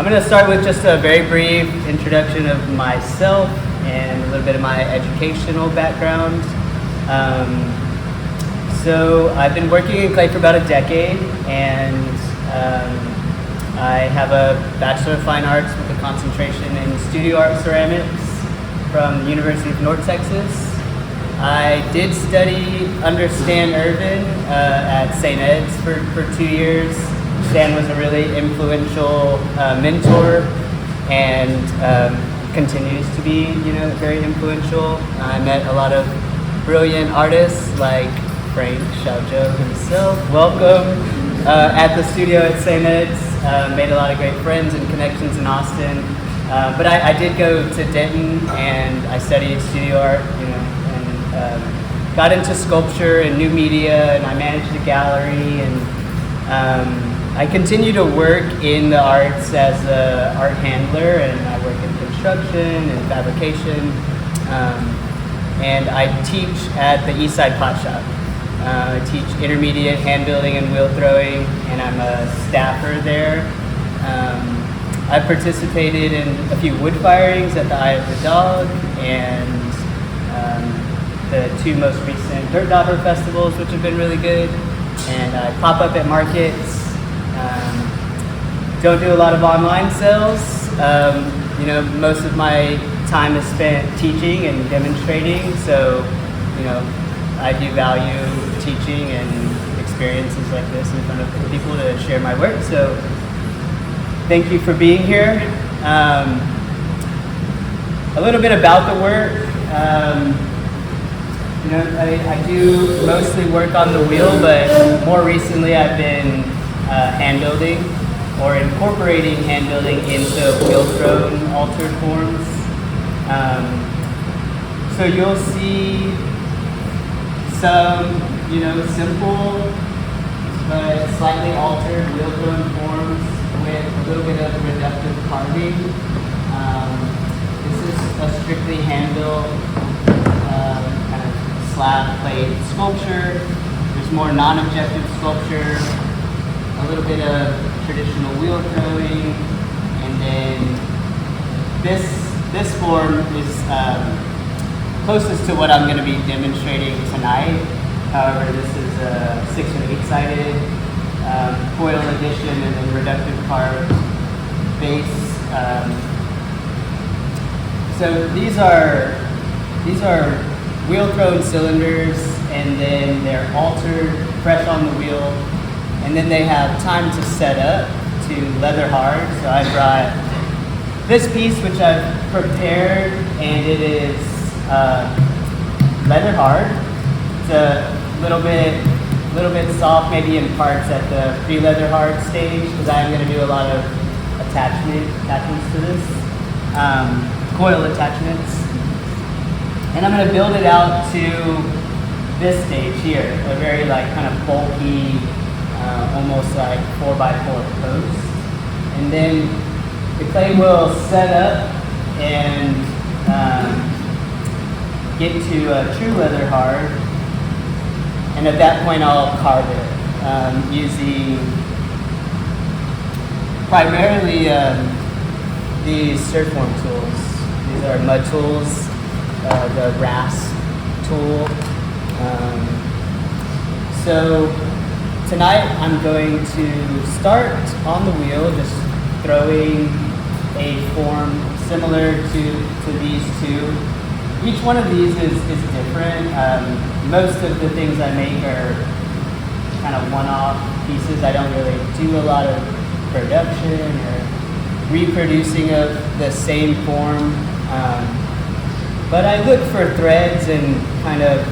I'm going to start with just a very brief introduction of myself and a little bit of my educational background. So I've been working in clay for about a decade, and I have a Bachelor of Fine Arts with a concentration in studio art ceramics from the University of North Texas. I did study under Stan Irvin at St. Ed's for 2 years. Stan was a really influential mentor and continues to be, very influential. I met a lot of brilliant artists like Frank Xiaozhou himself. Welcome at the studio at St. Ed's. Made a lot of great friends and connections in Austin. But I did go to Denton and I studied studio art, and got into sculpture and new media, and I managed a gallery, and I continue to work in the arts as an art handler, and I work in construction and fabrication, and I teach at the Eastside Pot Shop. I teach intermediate hand building and wheel throwing, and I'm a staffer there. I participated in a few wood firings at the Eye of the Dog, and the 2 most recent Dirt Dauber festivals, which have been really good. And I pop up at markets. Don't do a lot of online sales. Most of my time is spent teaching and demonstrating. So, I do value teaching and experiences like this in front of people to share my work. So, thank you for being here. A little bit about the work. I do mostly work on the wheel, but more recently I've been hand building or incorporating hand building into wheel thrown altered forms. So you'll see some, simple but slightly altered wheel thrown forms with a little bit of reductive carving. This is a strictly hand built kind of slab plate sculpture. There's more non-objective sculpture, a little bit of traditional wheel throwing, and then this form is closest to what I'm going to be demonstrating tonight. However, this is a 6 and 8 sided foil edition and then reductive carved base. So these are wheel thrown cylinders, and then they're altered fresh on the wheel, and then they have time to set up to leather hard. So I brought this piece which I've prepared, and it is leather hard. It's a little bit soft, maybe in parts at the pre-leather hard stage, because I am going to do a lot of attachments to this, coil attachments. And I'm going to build it out to this stage here, a very kind of bulky, almost like 4x4 post. And then the clay will set up and get to a true leather hard. And at that point I'll carve it using primarily these surfform tools. These are mud tools. The rasp tool. So tonight I'm going to start on the wheel, just throwing a form similar to these 2. Each one of these is different. Most of the things I make are kind of one-off pieces. I don't really do a lot of production or reproducing of the same form. But I look for threads and kind of,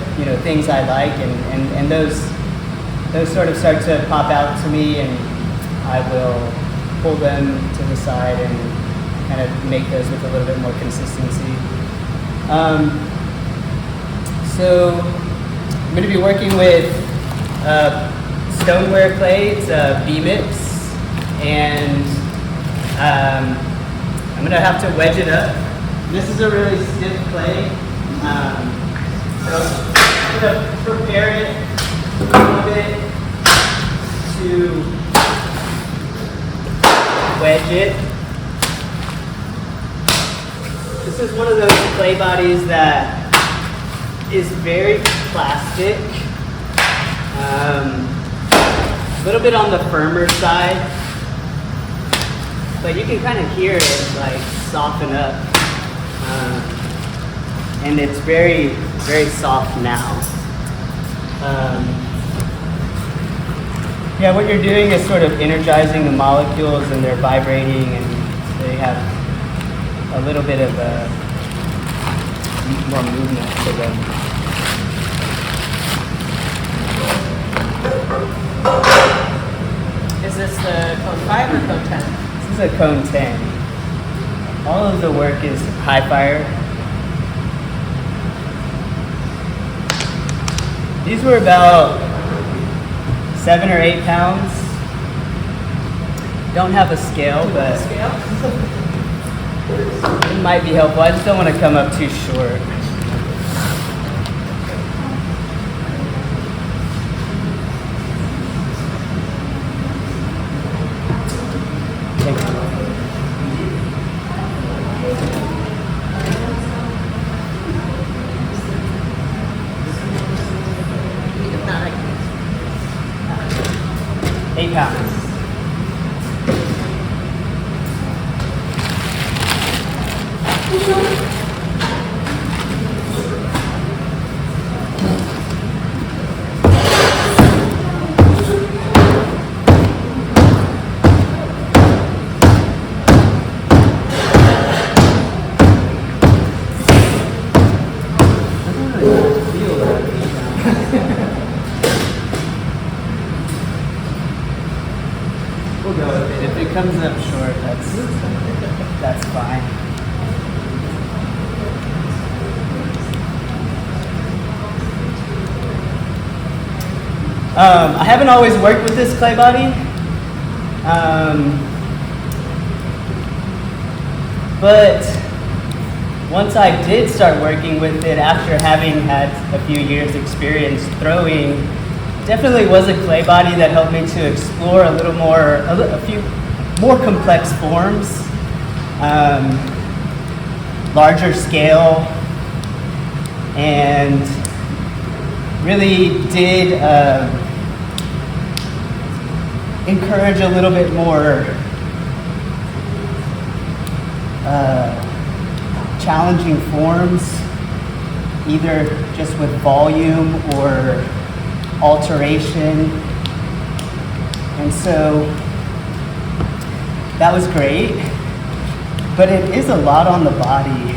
things I like, and those sort of start to pop out to me, and I will pull them to the side and kind of make those with a little bit more consistency. So I'm going to be working with stoneware clay. It's B-Mix, and I'm going to have to wedge it up. This is a really stiff clay, so I'm going to prepare it a little bit to wedge it This is one of those clay bodies that is very plastic. A little bit on the firmer side, but you can kind of hear it like soften up. And it's very, very soft now. Yeah, what you're doing is sort of energizing the molecules, and they're vibrating, and they have a little bit of more movement to them. Is this the cone 5 or cone 10? This is a cone 10. All of the work is high fire. These were about 7 or 8 pounds. Don't have a scale, but it might be helpful. I just don't want to come up too short. We'll go with it. If it comes up short, that's fine. I haven't always worked with this clay body, but once I did start working with it after having had a few years experience throwing, definitely was a clay body that helped me to explore a few more complex forms, larger scale, and really did encourage a little bit more challenging forms, either just with volume or alteration. And so that was great, but it is a lot on the body.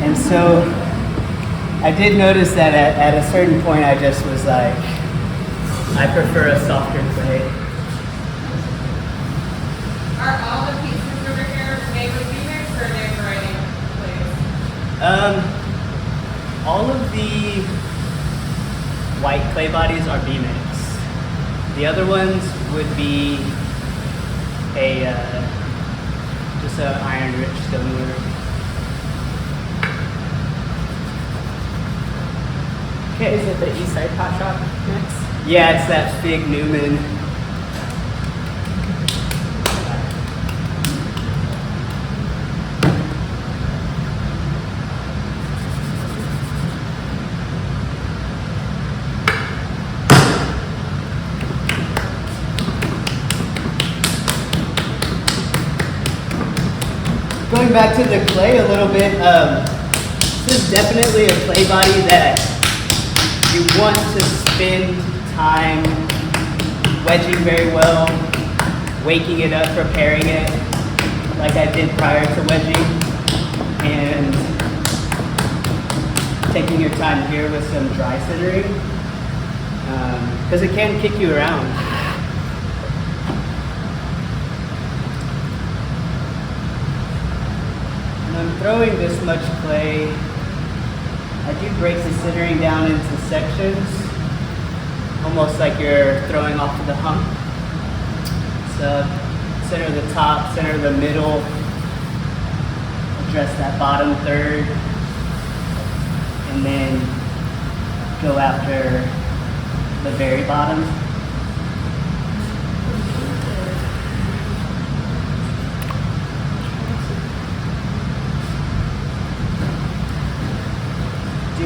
And so I did notice that at a certain point I just was like, I prefer a softer clay. Are all the pieces over here made with V-Mix, or are they variety clays? All of the white clay bodies are B-Mix. The other ones would be just an iron-rich stoneware. Okay, is it the East Side Pot Shop mix? Yeah, it's that Fig Newman. Going back to the clay a little bit, this is definitely a clay body that you want to spend time wedging very well, waking it up, preparing it like I did prior to wedging, and taking your time here with some dry centering, because it can kick you around. When I'm throwing this much clay, I do break the centering down into sections, almost like you're throwing off of the hump. So center the top, center the middle, address that bottom third, and then go after the very bottom.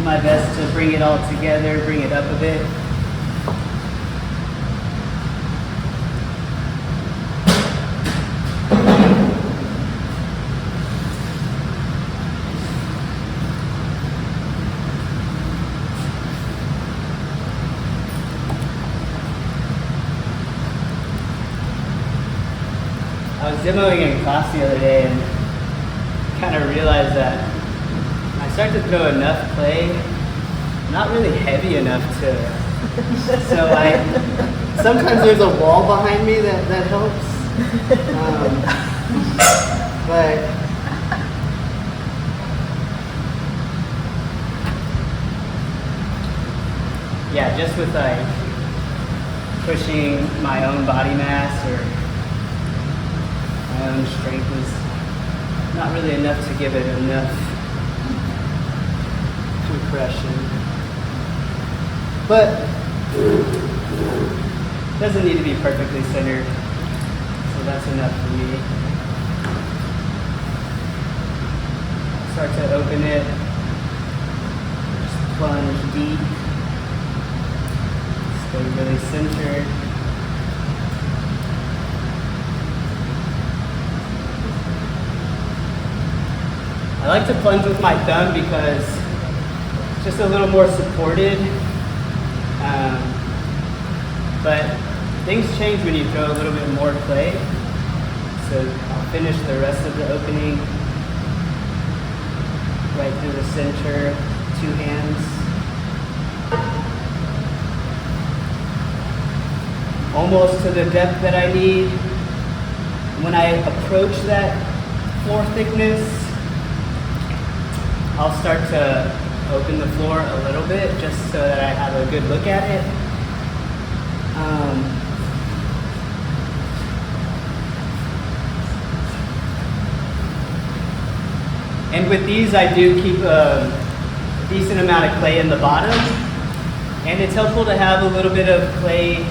do my best to bring it all together, bring it up a bit. I was demoing in class the other day and kind of realized that I start to throw enough clay, not really heavy enough to, so sometimes there's a wall behind me that helps, but yeah, just with like pushing my own body mass or my own strength is not really enough to give it enough compression. But it doesn't need to be perfectly centered, so that's enough for me. Start to open it, just plunge deep, stay really centered. I like to plunge with my thumb because it's just a little more supported. But things change when you throw a little bit more clay. So I'll finish the rest of the opening right through the center, 2 hands. Almost to the depth that I need. When I approach that floor thickness, I'll start to open the floor a little bit just so that I have a good look at it. And with these, I do keep a decent amount of clay in the bottom. And it's helpful to have a little bit of clay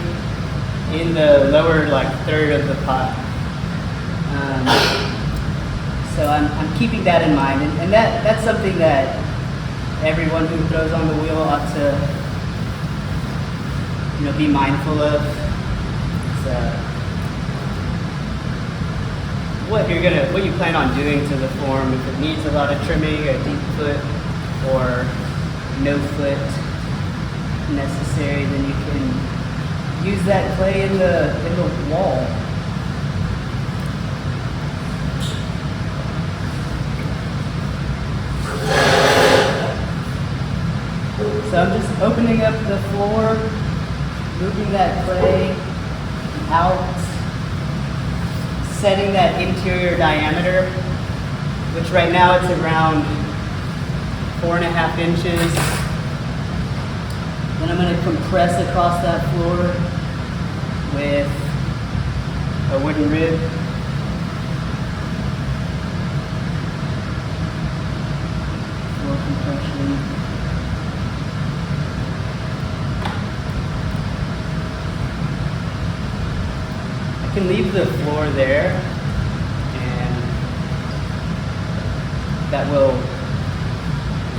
in the lower third of the pot. So I'm keeping that in mind, and that's something that everyone who throws on the wheel ought to, be mindful of. So what you plan on doing to the form. If it needs a lot of trimming, a deep foot or no foot necessary, then you can use that clay in the wall. So I'm just opening up the floor, moving that clay out, setting that interior diameter, which right now it's around 4.5 inches. Then I'm going to compress across that floor with a wooden rib. Floor compression. I can leave the floor there, and that will,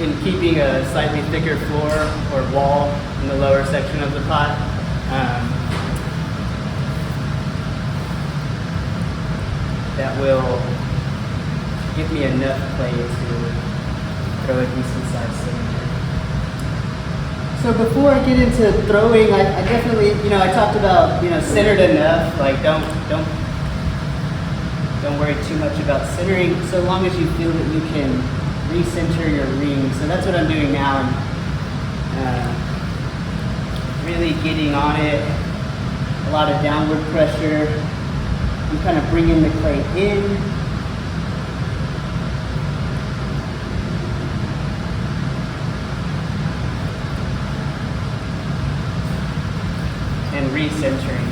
in keeping a slightly thicker floor or wall in the lower section of the pot, that will give me enough clay to throw a decent sized cylinder. So before I get into throwing, I definitely, I talked about, centered enough. Like don't worry too much about centering, so long as you feel that you can recenter your ring. So that's what I'm doing now. I'm really getting on it. A lot of downward pressure. I'm kind of bringing the clay in. And recentering.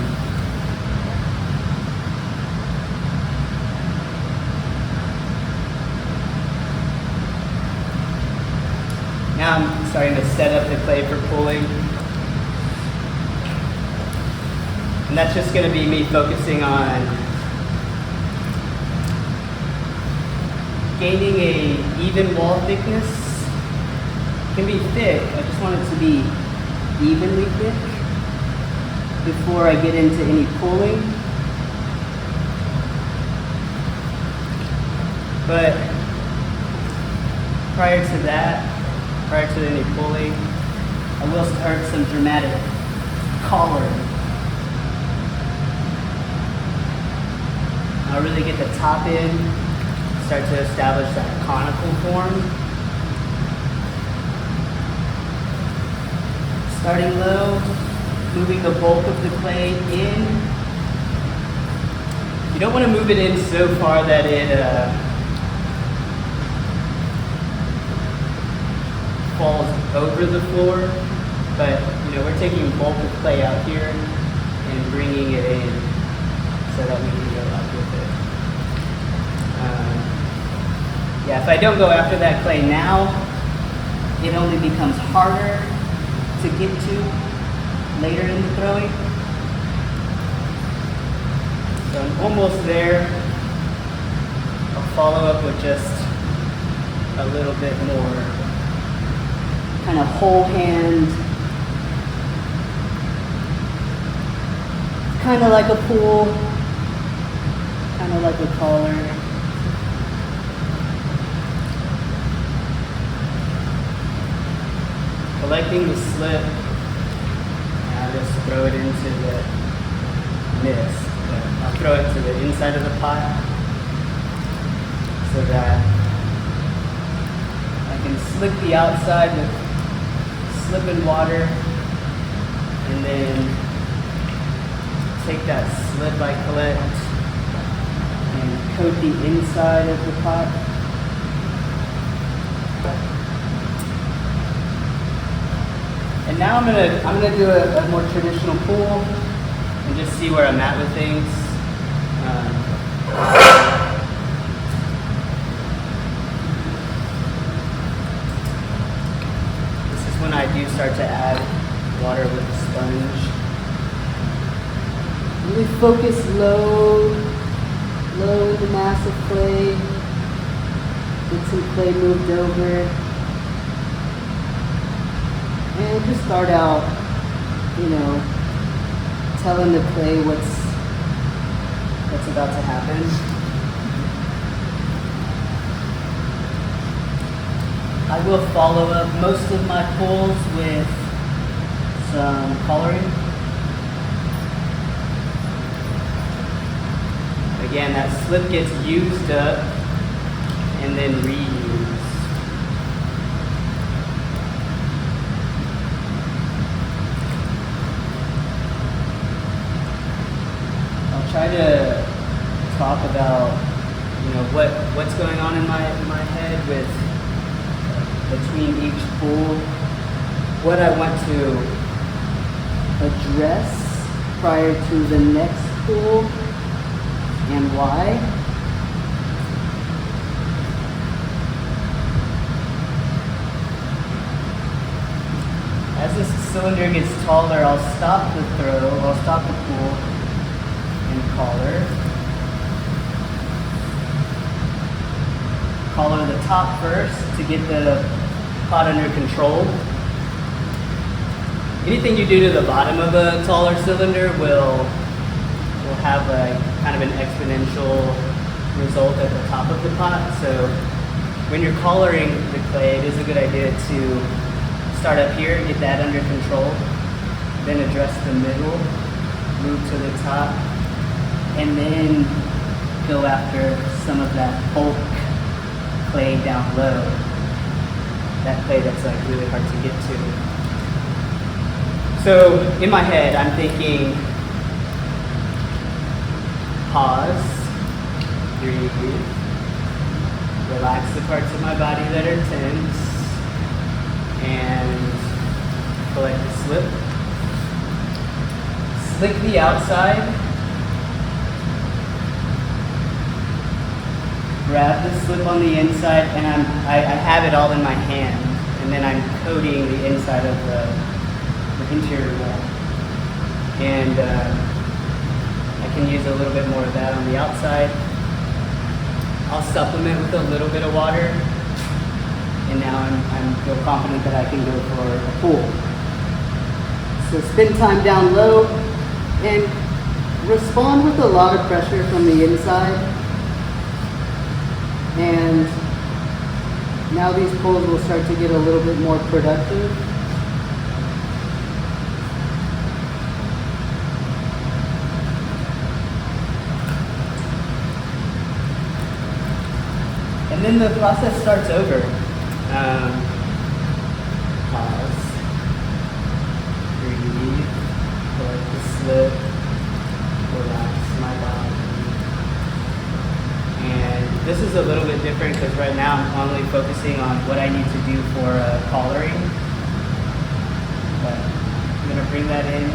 Now I'm starting to set up the clay for pulling. And that's just going to be me focusing on gaining a even wall thickness, can be thick. I just want it to be evenly thick before I get into any pulling. But prior to that, prior to any pulling, I will start some dramatic collaring. I'll really get the top in, start to establish that conical form. Starting low, moving the bulk of the clay in. You don't want to move it in so far that it falls over the floor, but we're taking bulk of clay out here and bringing it in so that we can go up with it. Yeah, if I don't go after that clay now, it only becomes harder to get to later in the throwing. So I'm almost there. I'll follow up with just a little bit more kind of whole hand, kind of like a pool, kind of like a collar. Collecting the slip, and I'll just throw it into the mist. I'll throw it to the inside of the pot so that I can slick the outside with slip and water, and then take that slip I collect and coat the inside of the pot. And now I'm gonna do a more traditional pool and just see where I'm at with things. This is when I do start to add water with the sponge. Really focus low in the mass of clay. Get some clay moved over. And just start out, telling the clay what's about to happen. I will follow up most of my pulls with some coloring. Again, that slip gets used up and then reused. Try to talk about, what's going on in my head with between each pool, what I want to address prior to the next pool, and why. As this cylinder gets taller, I'll stop the throw, I'll stop the pool, and collar the top first to get the pot under control. Anything you do to the bottom of a taller cylinder will have a kind of an exponential result at the top of the pot. So when you're collaring the clay, it is a good idea to start up here, get that under control, then address the middle, move to the top, and then go after some of that bulk clay down low. That clay that's really hard to get to. So in my head, I'm thinking, pause, breathe, relax the parts of my body that are tense, and collect the slip. Slick the outside. Grab the slip on the inside, and I have it all in my hand, and then I'm coating the inside of the interior wall. And I can use a little bit more of that on the outside. I'll supplement with a little bit of water and now I'm feel confident that I can go for a pool. So spin time down low, and respond with a lot of pressure from the inside. And now these pulls will start to get a little bit more productive. And then the process starts over. Pause. Breathe. Let the slip. Relax my body. And this is a little bit different because right now I'm only focusing on what I need to do for collaring. But I'm going to bring that in.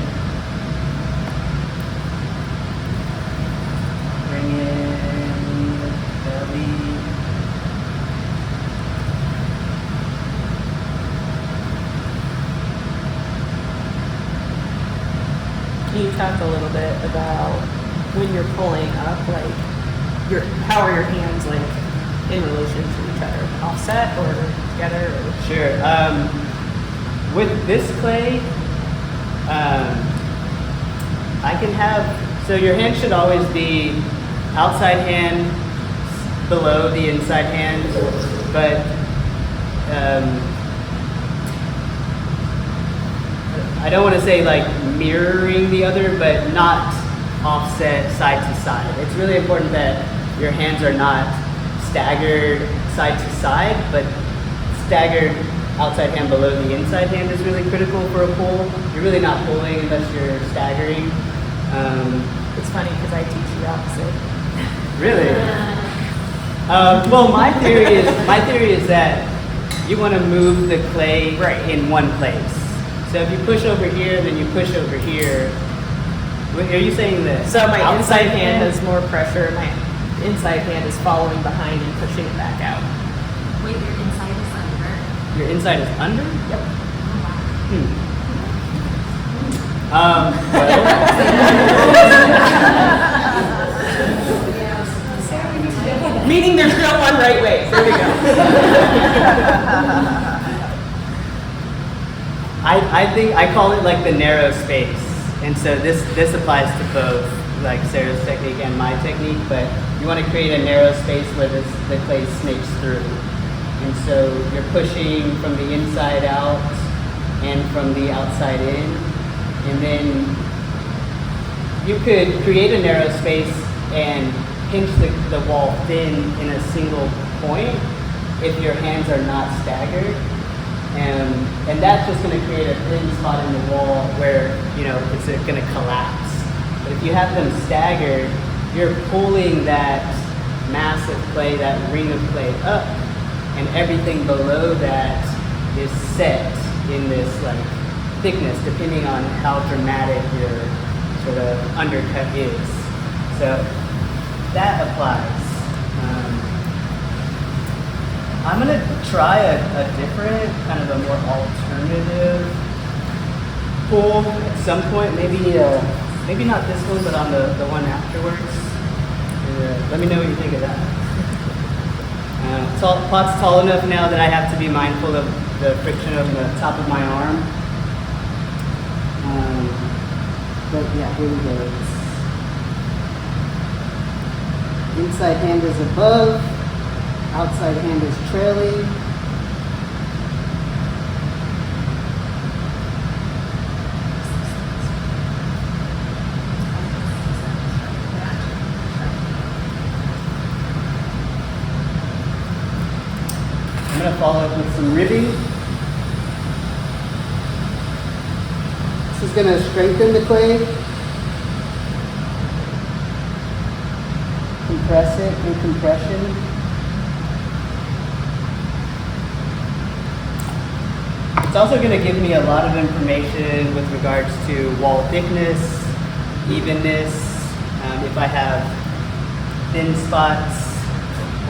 Bring in the belly. Can you talk a little bit about when you're pulling up, like how are your hands like in relation to each other, offset or together? Or? Sure. With this clay, I can have, so your hand should always be outside hand below the inside hand, but I don't want to say like mirroring the other, but not offset side to side. It's really important that your hands are not staggered side to side, but staggered outside hand below the inside hand is really critical for a pull. You're really not pulling unless you're staggering. It's funny because I teach the opposite. Really? Well, my theory is that you want to move the clay in one place. So if you push over here, then you push over here. Are you saying that? So my inside hand has more pressure, my inside hand is following behind and pushing it back out. Wait, your inside is under? Your inside is under? Yep. Well. Meaning there's no one right way. There we go. I think I call it like the narrow space, and so this applies to both, like Sarah's technique and my technique. But you want to create a narrow space where the clay snakes through, and so you're pushing from the inside out and from the outside in, and then you could create a narrow space and pinch the wall thin in a single point if your hands are not staggered. And that's just going to create a thin spot in the wall where, it's going to collapse. But if you have them staggered, you're pulling that mass of clay, that ring of clay up, and everything below that is set in this thickness, depending on how dramatic your sort of undercut is. So that applies. I'm going to try a different, kind of a more alternative pull at some point. Maybe not this one, but on the one afterwards. Let me know what you think of that. Pot's tall enough now that I have to be mindful of the friction on the top of my arm. But yeah, here we go. Inside hand is above. Outside hand is trailing. I'm going to follow up with some ribbing. This is going to strengthen the clay. Compress it through compression. It's also going to give me a lot of information with regards to wall thickness, evenness, if I have thin spots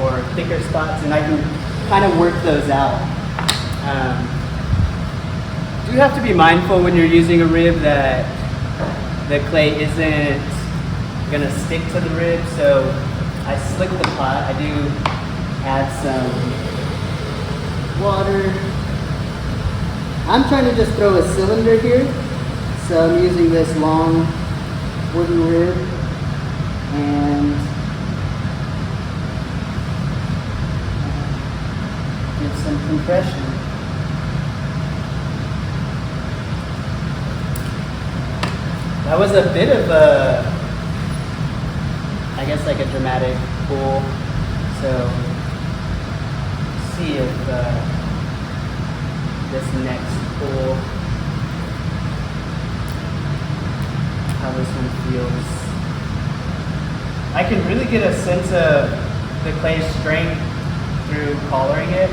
or thicker spots, and I can kind of work those out. You have to be mindful when you're using a rib that the clay isn't going to stick to the rib, so I slick the pot. I do add some water. I'm trying to just throw a cylinder here. So I'm using this long wooden rib and give some compression. That was a bit of a, I guess like a dramatic pull. So see if this next pull, how this one feels. I can really get a sense of the clay's strength through collaring it.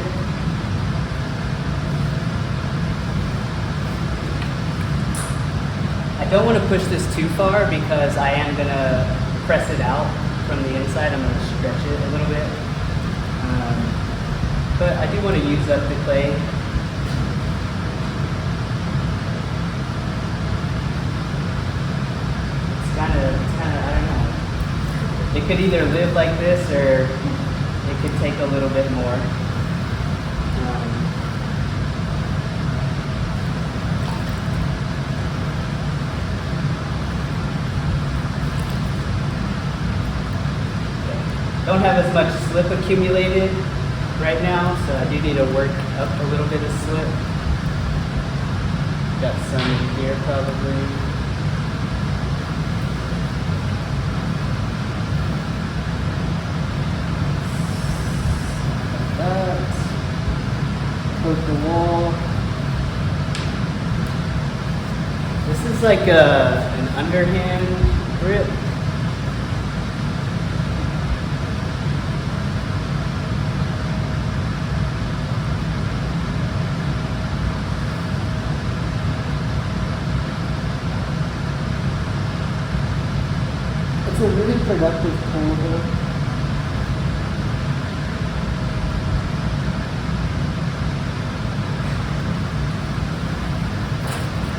I don't want to push this too far because I am going to press it out from the inside. I'm going to stretch it a little bit. But I do want to use up the clay. It's kind of, I don't know. It could either live like this or it could take a little bit more. Don't have as much slip accumulated right now, so I do need to work up a little bit of slip. Got some in here probably. Like that. Coat the wall. This is like an underhand grip. It's a really productive tool here.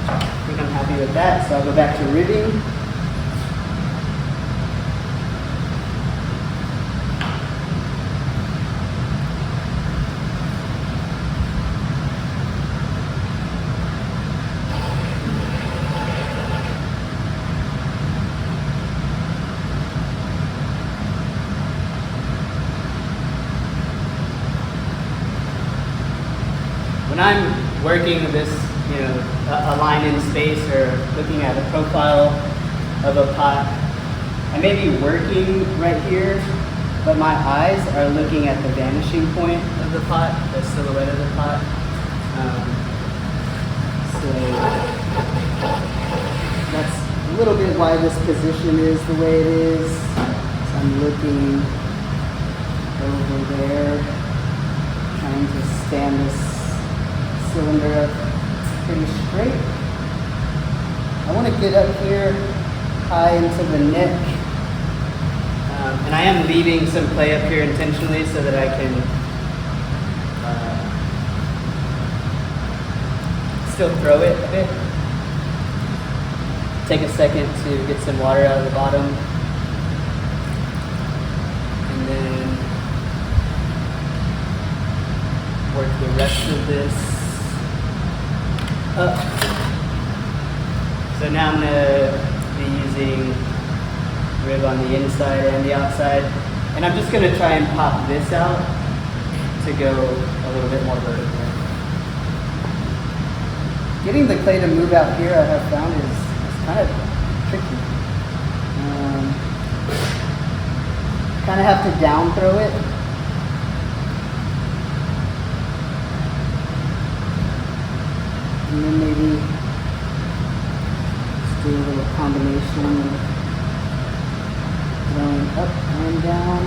I think I'm happy with that, so I'll go back to ribbing. When I'm working this, a line in space or looking at a profile of a pot, I may be working right here, but my eyes are looking at the vanishing point of the pot, the silhouette of the pot. So that's a little bit why this position is the way it is. So I'm looking over there, trying to stand this cylinder up pretty straight. I want to get up here high into the neck. And I am leaving some clay up here intentionally so that I can still throw it a bit. Take a second to get some water out of the bottom. And then work the rest of this up. So now I'm going to be using rib on the inside and the outside. And I'm just going to try and pop this out to go a little bit more vertical. Getting the clay to move out here, I have found, is kind of tricky. Kind of have to down throw it. And then maybe just do a little combination of throwing up and down.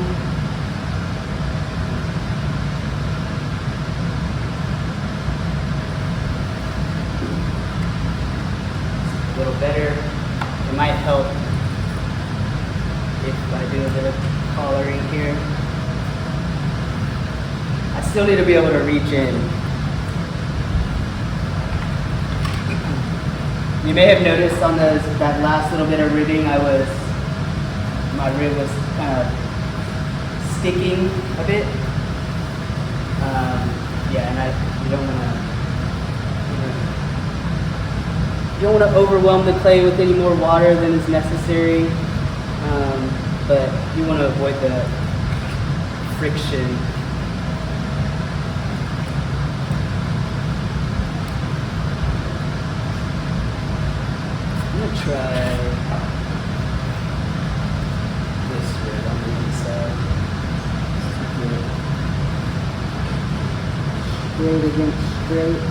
A little better. It might help if I do a bit of collaring here. I still need to be able to reach in. You may have noticed on that last little bit of ribbing, my rib was kind of sticking a bit. yeah, and you don't want to overwhelm the clay with any more water than is necessary, but you want to avoid the friction. I'm gonna try this red on the inside. Straight against straight.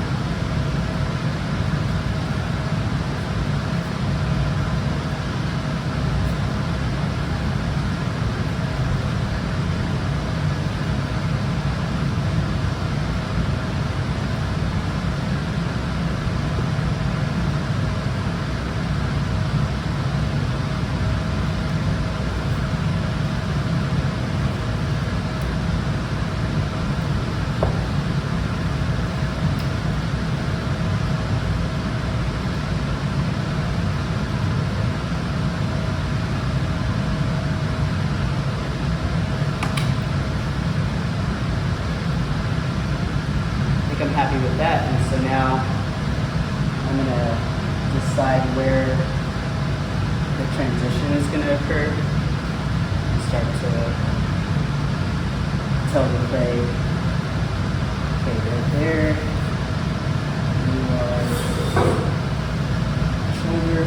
I'm happy with that, and so now I'm going to decide where the transition is going to occur and start to tell the clay, okay, right there, you are shoulder,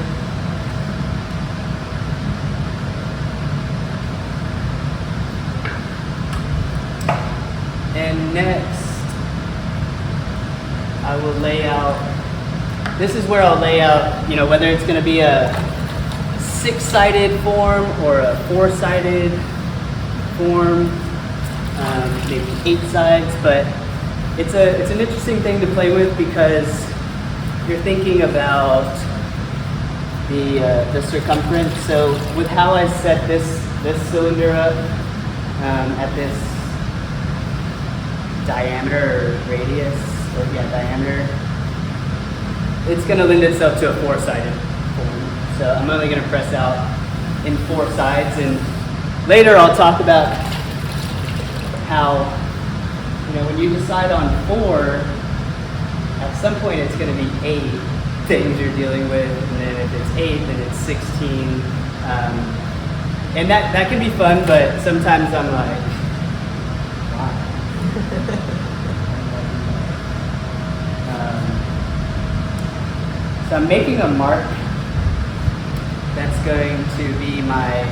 and next I will lay out, this is where I'll lay out, whether it's going to be a 6-sided form or a 4-sided form, maybe 8 sides, but it's an interesting thing to play with because you're thinking about the circumference. So with how I set this cylinder up at this diameter or radius, diameter, it's going to lend itself to a 4-sided form. So I'm only going to press out in 4 sides, and later I'll talk about how, when you decide on 4, at some point it's going to be 8 things you're dealing with, and then if it's 8, then it's 16. And that can be fun, but sometimes I'm like, wow. So I'm making a mark that's going to be my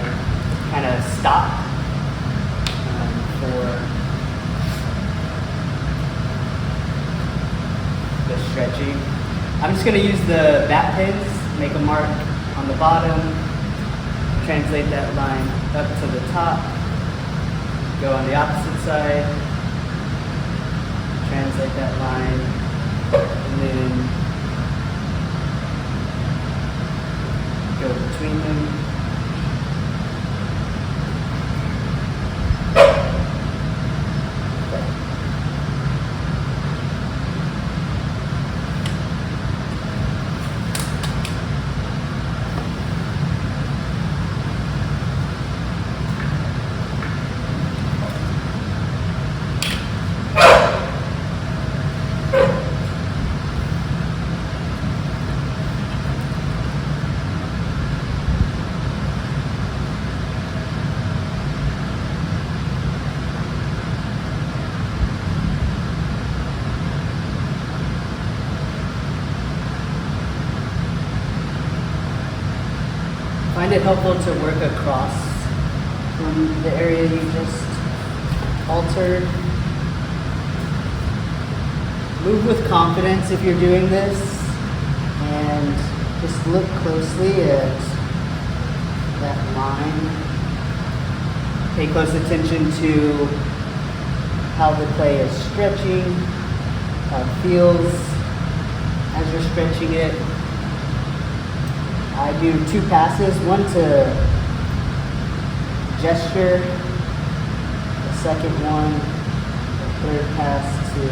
kind of stop for the stretching. I'm just going to use the bat pins, make a mark on the bottom, translate that line up to the top, go on the opposite side, translate that line, and then go between them. Find it helpful to work across from the area you just altered. Move with confidence if you're doing this, and just look closely at that line. Pay close attention to how the clay is stretching, how it feels as you're stretching it. I do 2 passes, one to gesture, the second one, the third pass to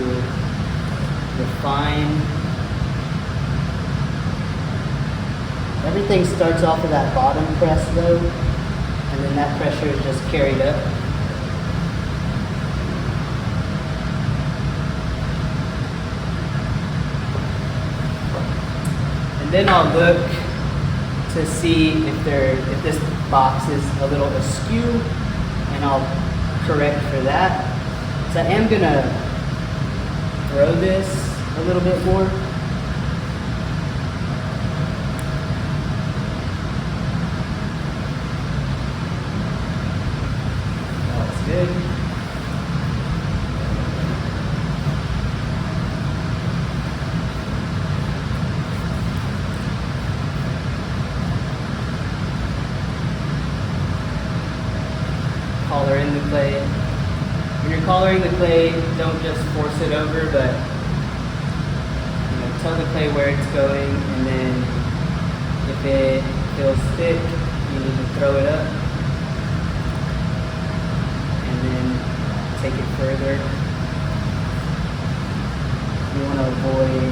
refine. Everything starts off with that bottom press though, and then that pressure is just carried up. then I'll look to see if this box is a little askew, and I'll correct for that. So I am gonna throw this a little bit more. That's good. Collar in the clay. When you're collaring the clay, don't just force it over, but tell the clay where it's going, and then if it feels thick, you need to throw it up, and then take it further. You want to avoid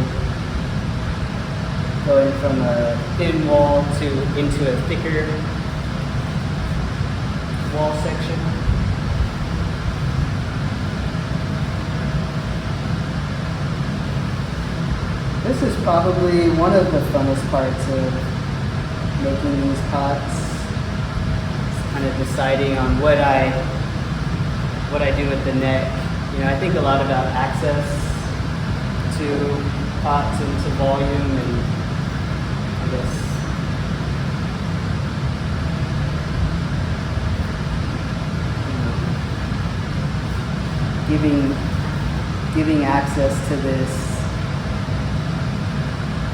going from a thin wall into a thicker wall section. This is probably one of the funnest parts of making these pots. It's kind of deciding on what I do with the neck. I think a lot about access to pots and to volume, and I guess giving access to this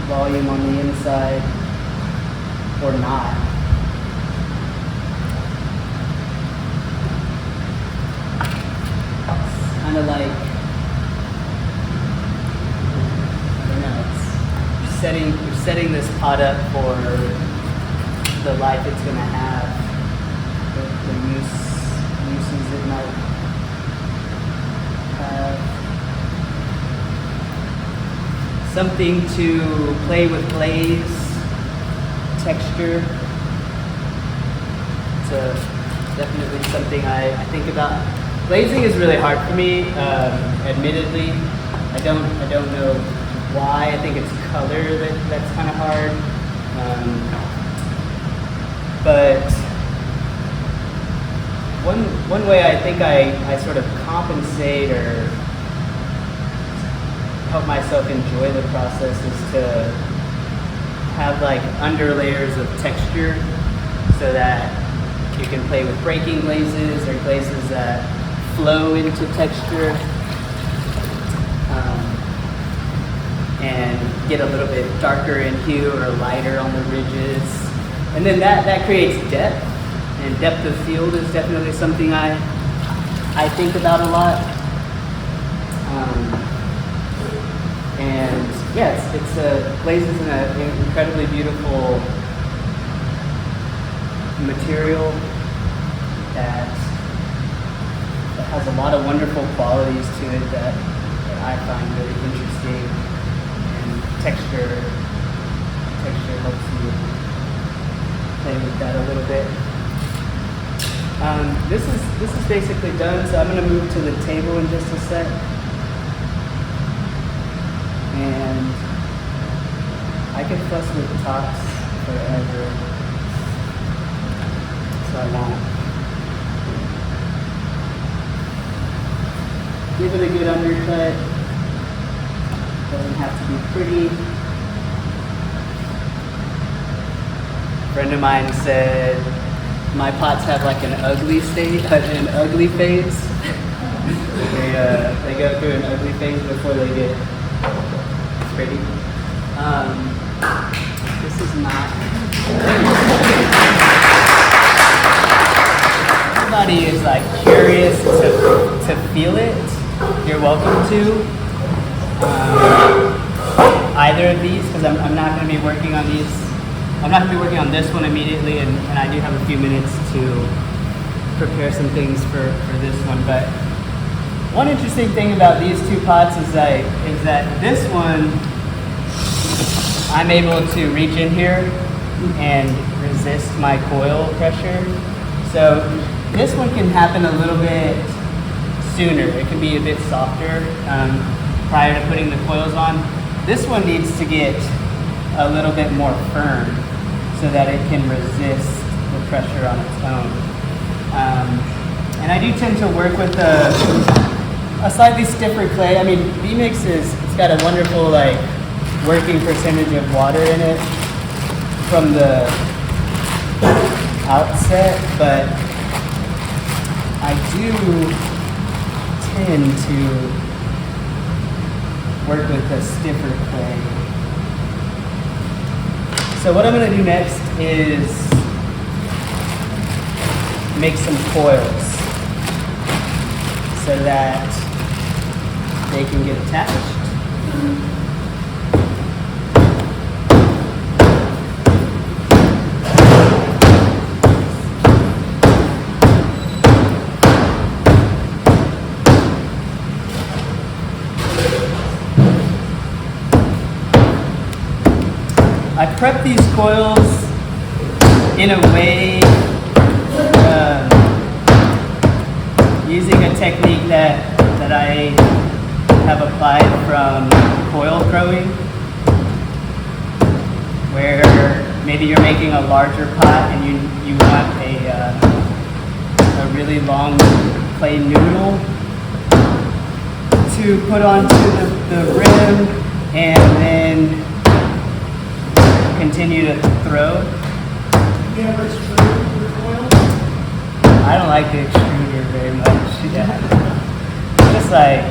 volume on the inside, or not. It's kind of like, I don't know, you're setting this pot up for the life it's going to have, the uses it might have. Something to play with glaze, texture. It's definitely something I think about. Glazing is really hard for me, admittedly. I don't know why. I think it's color that's kind of hard. But one way I think I sort of compensate or help myself enjoy the process is to have like under layers of texture, so that you can play with breaking glazes or glazes that flow into texture, and get a little bit darker in hue or lighter on the ridges, and then that creates depth, and depth of field is definitely something I think about a lot. And yeah, glaze is an incredibly beautiful material that has a lot of wonderful qualities to it that I find really interesting. And texture helps you play with that a little bit. This is basically done, so I'm going to move to the table in just a sec. And I could fuss with tops forever, so I won't. Give it a good undercut. Doesn't have to be pretty. A friend of mine said my pots have like an ugly phase. They go through an ugly phase before they get pretty. This is not. Everybody is like curious to feel it. You're welcome to. Either of these, because I'm not going to be working on these. I'm not going to be working on this one immediately, and I do have a few minutes to prepare some things for this one. But one interesting thing about these two pots is that this one, I'm able to reach in here and resist my coil pressure. So this one can happen a little bit sooner. It can be a bit softer prior to putting the coils on. This one needs to get a little bit more firm so that it can resist the pressure on its own. And I do tend to work with a slightly stiffer clay. I mean, B-Mix it's got a wonderful like working percentage of water in it from the outset, but I do tend to work with a stiffer clay. So what I'm going to do next is make some coils so that they can get attached. I prep these coils in a way using a technique that I have applied from coil throwing, where maybe you're making a larger pot and you want a really long clay noodle to put onto the rim and then continue to throw. You ever extrude your coils? I don't like the extruder very much. Yeah. Just like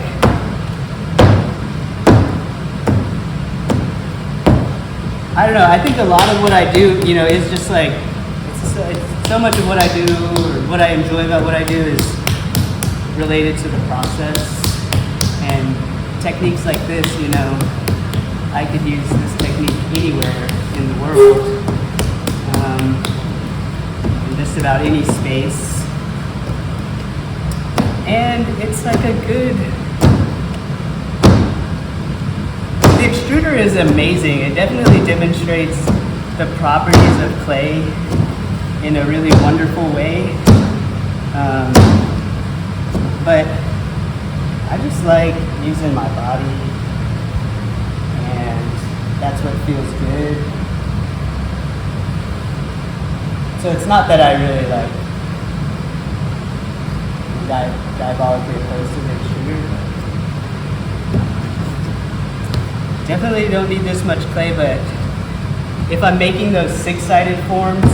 I don't know. I think a lot of what I do, is just like it's so much of what I do or what I enjoy about what I do is related to the process and techniques like this. I could use this technique anywhere in the world, in just about any space. And it's like the extruder is amazing. It definitely demonstrates the properties of clay in a really wonderful way. But I just like using my body, and that's what feels good. So it's not that I really like diabolically opposed to the extruder. Definitely don't need this much clay, but if I'm making those 6-sided forms,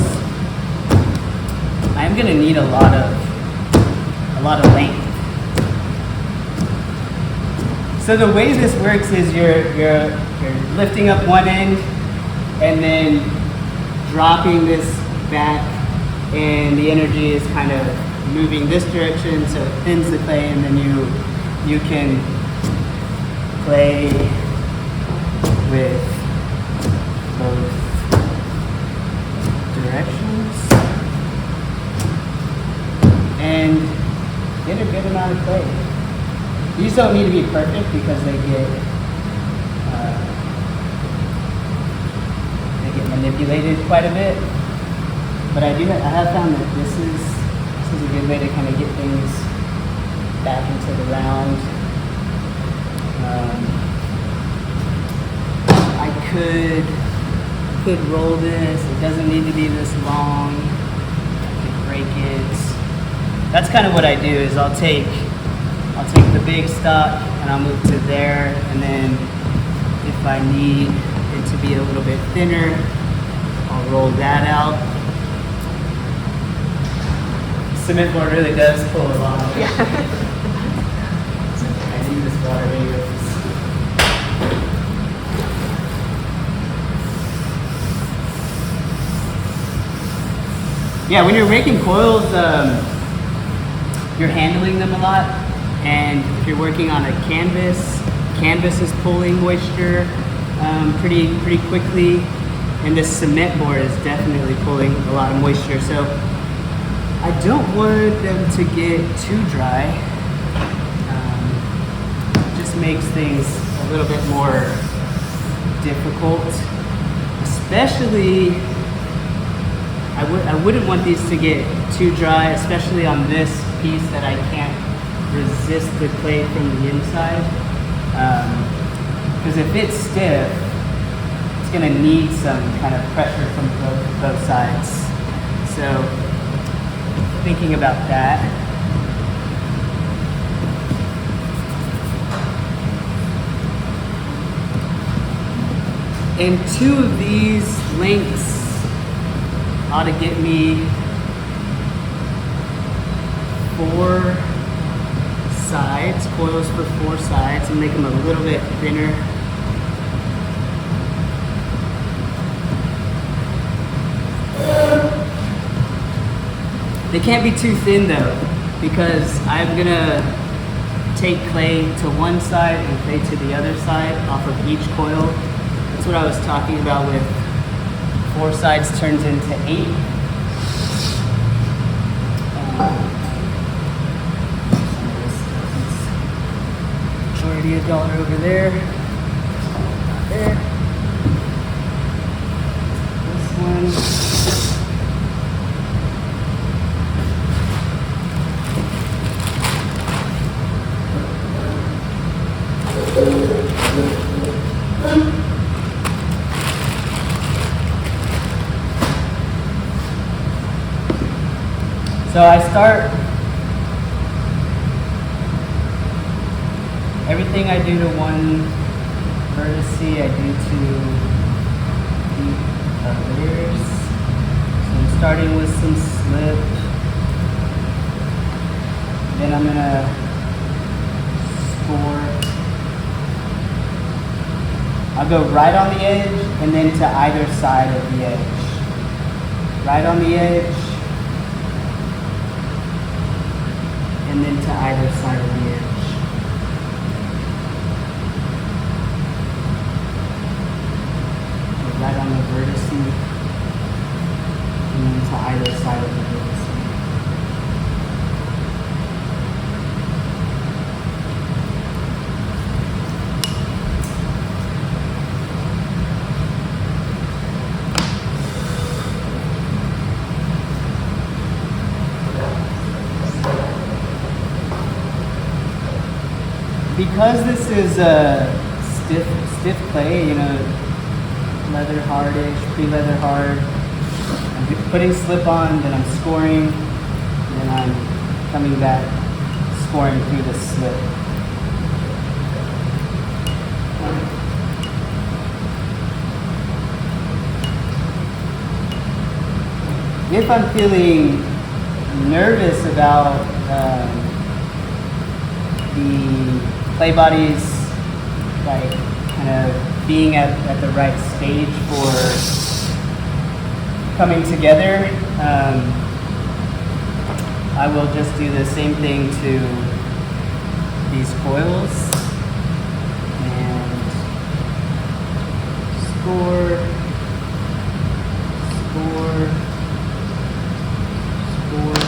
I'm gonna need a lot of length. So the way this works is you're lifting up one end and then dropping this back, and the energy is kind of moving this direction, so it thins the clay, and then you can play with both directions and get a good amount of clay. These don't need to be perfect because they get manipulated quite a bit, but I have found that this is a good way to kind of get things back into the round. I could roll this. It doesn't need to be this long. I could break it. That's kind of what I do. Is I'll take the big stock and I'll move to there, and then if I need it to be a little bit thinner, I'll roll that out. Cement board really does pull a lot. Yeah. I need this water anyways. Yeah, when you're making coils, you're handling them a lot, and if you're working on a canvas is pulling moisture pretty quickly, and this cement board is definitely pulling a lot of moisture. So I don't want them to get too dry. Just makes things a little bit more difficult, especially I wouldn't want these to get too dry, especially on this piece that I can't resist the clay from the inside. Because if it's stiff, it's going to need some kind of pressure from both sides. So thinking about that. And 2 of these lengths ought to get me 4 sides, coils for 4 sides, and make them a little bit thinner. They can't be too thin though, because I'm gonna take clay to one side and clay to the other side off of each coil. That's what I was talking about with 4 sides turns into 8. Already $1 over there. There. This one. So I start everything I do to one vertice, I do to the others. So I'm starting with some slip. Then I'm gonna score. I'll go right on the edge and then to either side of the edge. Right on the edge and then to either side of the edge. Right on the vertice and then to either side of the vertice. Because this is stiff clay, you know, leather hardish, pre-leather hard. I'm putting slip on, then I'm scoring, and then I'm coming back, scoring through the slip. If I'm feeling nervous about the clay bodies, like kind of being at the right stage for coming together, I will just do the same thing to these coils and score, score, score.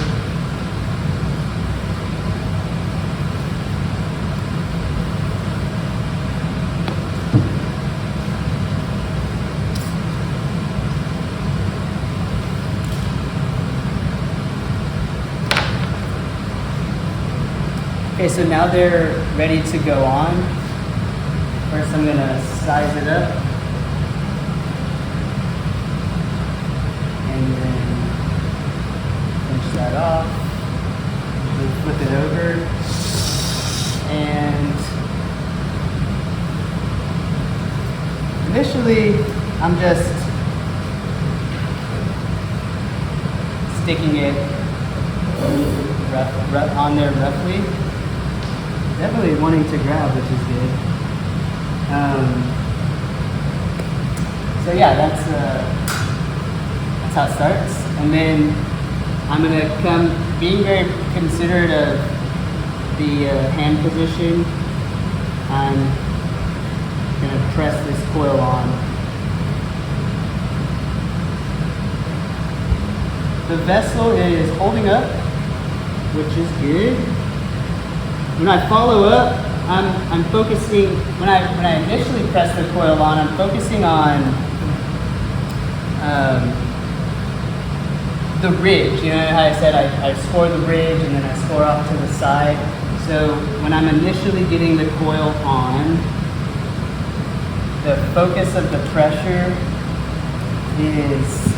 Okay, so now they're ready to go on. First I'm going to size it up. And then pinch that off. Then flip it over. And initially I'm just sticking it rough on there roughly. Definitely wanting to grab, which is good. So yeah, that's how it starts. And then I'm gonna come, being very considerate of the hand position, I'm gonna press this coil on. The vessel is holding up, which is good. When I follow up, I'm focusing, when I initially press the coil on, I'm focusing on the ridge. You know how I said I score the ridge and then I score off to the side. So when I'm initially getting the coil on, the focus of the pressure is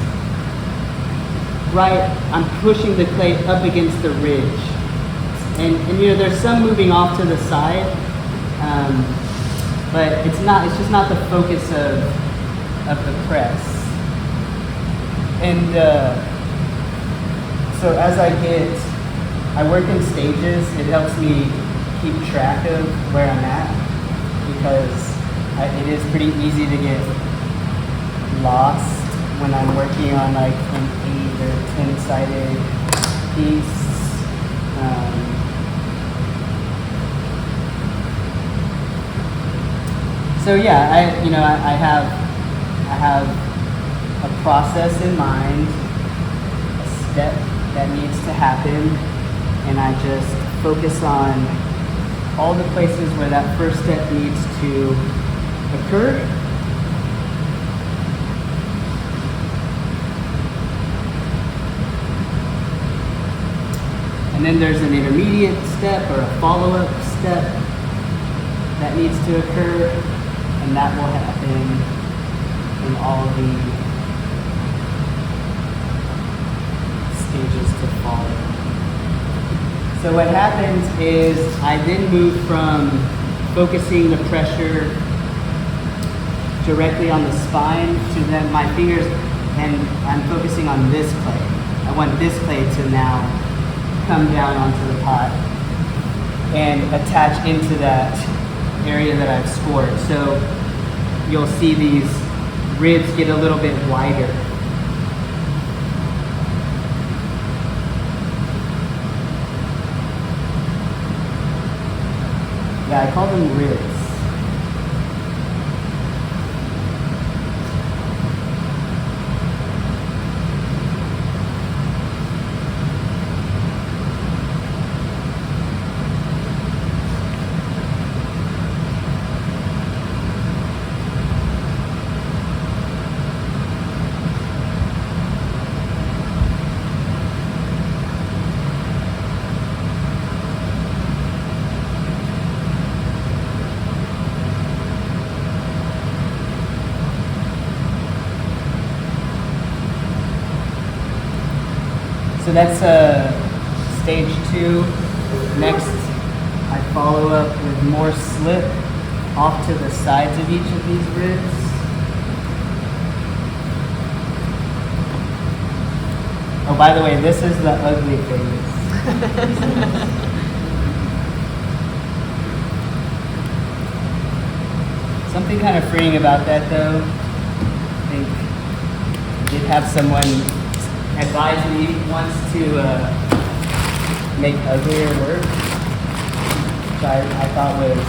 right, I'm pushing the clay up against the ridge. And you know, there's some moving off to the side, but it's just not the focus of the press. And so as I work in stages, it helps me keep track of where I'm at, because it is pretty easy to get lost when I'm working on like an 8 or 10-sided piece. So yeah, I have a process in mind, a step that needs to happen, and I just focus on all the places where that first step needs to occur. And then there's an intermediate step or a follow-up step that needs to occur, and that will happen in all the stages to follow. So what happens is I then move from focusing the pressure directly on the spine to then my fingers, and I'm focusing on this clay. I want this clay to now come down onto the pot and attach into that area that I've scored. So you'll see these ribs get a little bit wider. Yeah, I call them ribs. So that's stage 2. Next, I follow up with more slip off to the sides of each of these ribs. Oh, by the way, this is the ugly phase. Something kind of freeing about that, though. I think I did have someone advised me once to make uglier work, which I thought was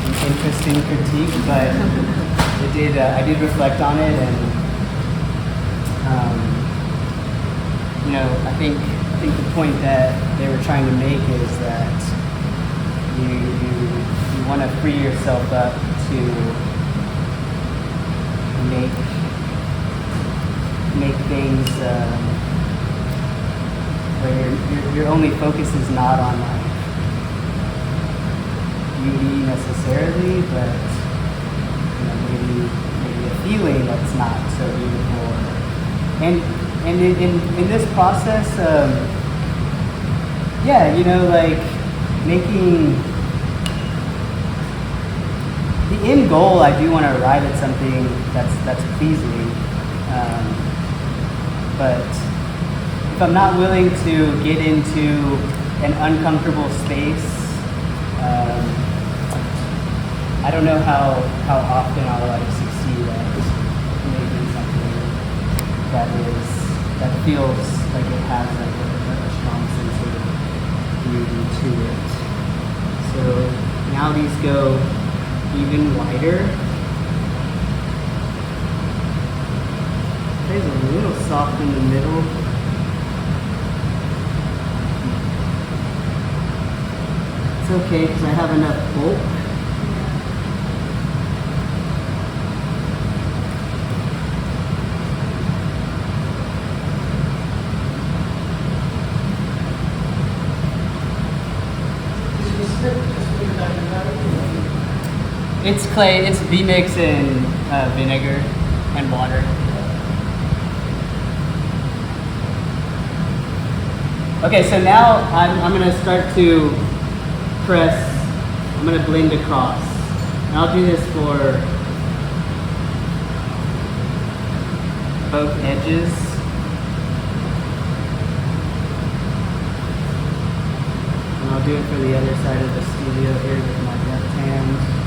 an interesting critique, but I did reflect on it, and I think the point that they were trying to make is that you want to free yourself up to make things where your only focus is not on like beauty necessarily, but maybe a feeling that's not so beautiful. And in this process, like making the end goal, I do want to arrive at something that's pleasing. But if I'm not willing to get into an uncomfortable space, I don't know how often I'll like succeed at making something that feels like it has like a strong sense of beauty to it. So now these go even wider. It's a little soft in the middle. It's okay because I have enough bulk. It's clay. It's V-mix and vinegar and water. Okay, so now I'm going to start to press. I'm going to blend across. And I'll do this for both edges. And I'll do it for the other side of the studio here with my left hand.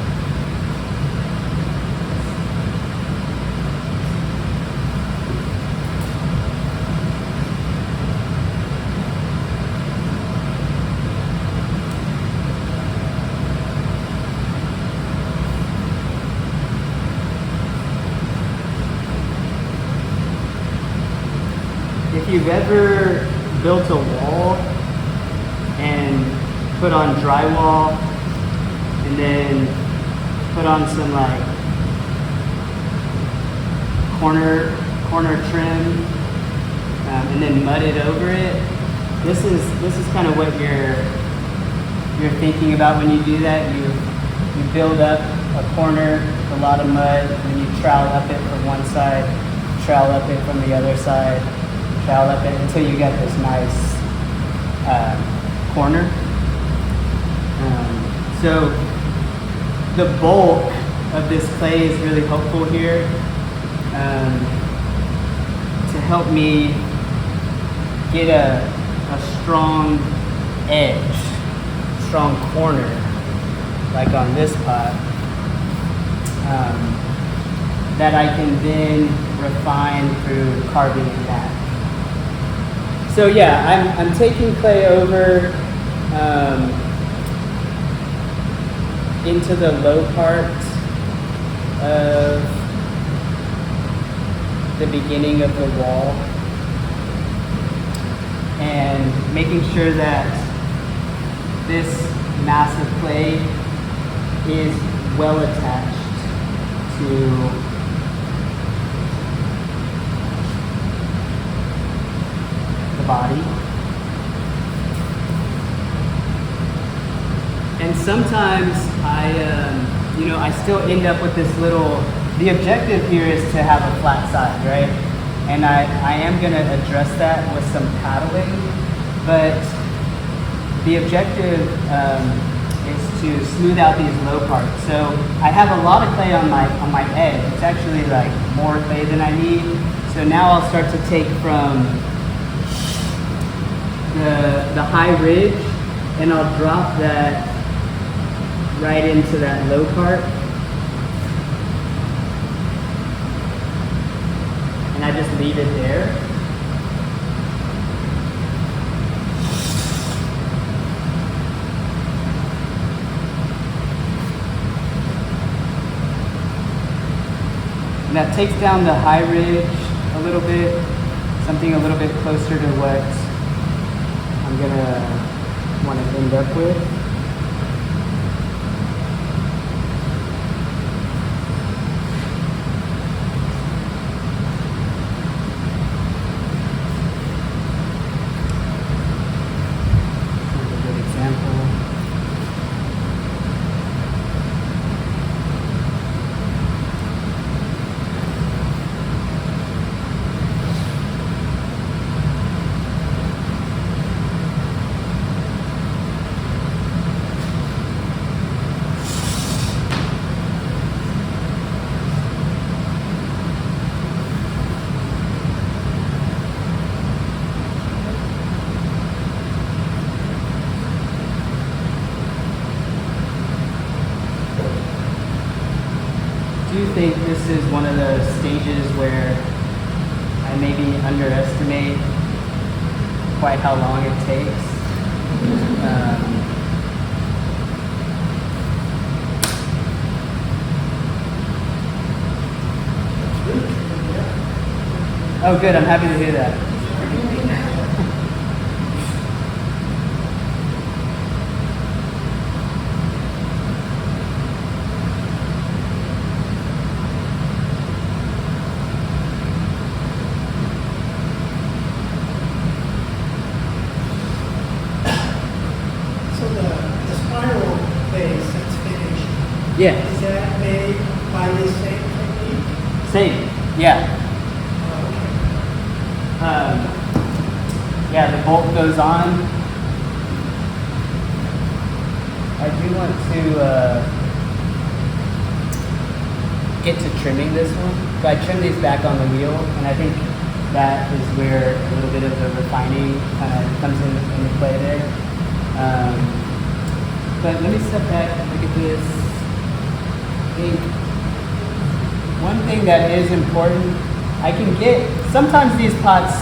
If you've ever built a wall and put on drywall and then put on some like corner trim and then mud it over it, this is kind of what you're thinking about when you do that. You build up a corner with a lot of mud and you trowel up it from one side, trowel up it from the other side, trowel up it until you get this nice corner. So the bulk of this clay is really helpful here to help me get a strong edge, strong corner, like on this pot, that I can then refine through carving it back. So yeah, I'm taking clay over into the low part of the beginning of the wall and making sure that this mass of clay is well attached to the body. And sometimes I still end up with this little, the objective here is to have a flat side, right? And I am gonna address that with some paddling, but the objective is to smooth out these low parts. So I have a lot of clay on my edge. It's actually like more clay than I need. So now I'll start to take from the high ridge and I'll drop that right into that low part. And I just leave it there. And that takes down the high ridge a little bit, something a little bit closer to what I'm gonna want to end up with. I do think this is one of the stages where I maybe underestimate quite how long it takes. Oh good, I'm happy to hear that. Yeah. Is that made by the same technique? Same. Yeah. Oh, Yeah, the bolt goes on. I do want to get to trimming this one. So I trim these back on the wheel, and I think that is where a little bit of the refining kind of comes into play there. But let me step back and look at this. I think one thing that is important, I can get, sometimes these pots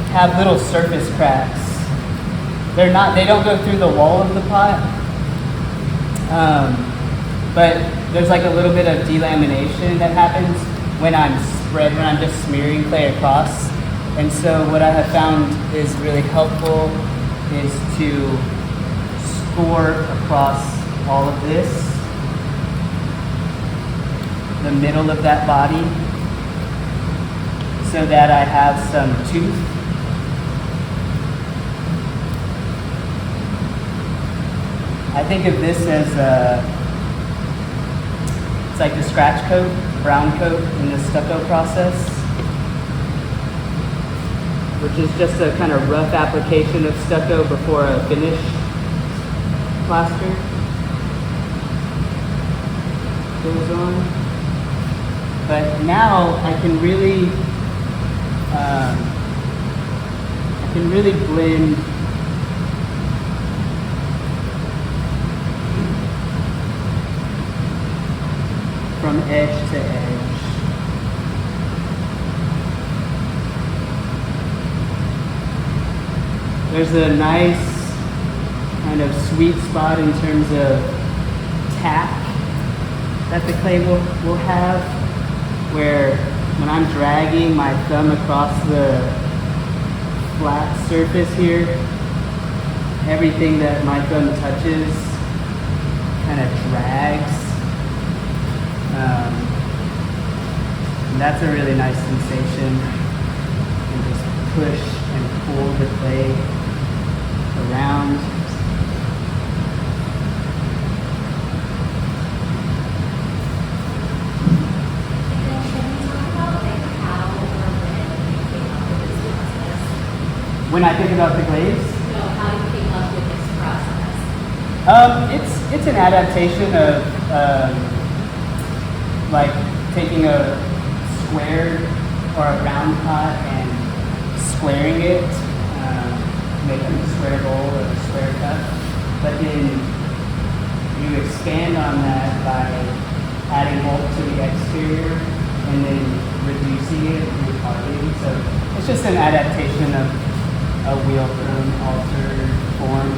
have little surface cracks. They don't go through the wall of the pot. But there's like a little bit of delamination that happens when I'm just smearing clay across. And so what I have found is really helpful is to score across all of this, the middle of that body, so that I have some tooth. I think of this as it's like the scratch coat, brown coat in the stucco process, which is just a kind of rough application of stucco before a finish plaster goes on. But now I can really blend from edge to edge. There's a nice kind of sweet spot in terms of tack that the clay will have, where when I'm dragging my thumb across the flat surface here, everything that my thumb touches kind of drags. And that's a really nice sensation. And just push and pull the clay around. When I think about the glaze? No, how you came up with this process. It's an adaptation of like taking a square or a round pot and squaring it, making a square bowl or a square cup. But then you expand on that by adding bulk to the exterior and then reducing it through carving. So it's just an adaptation of a wheel thrown altered form.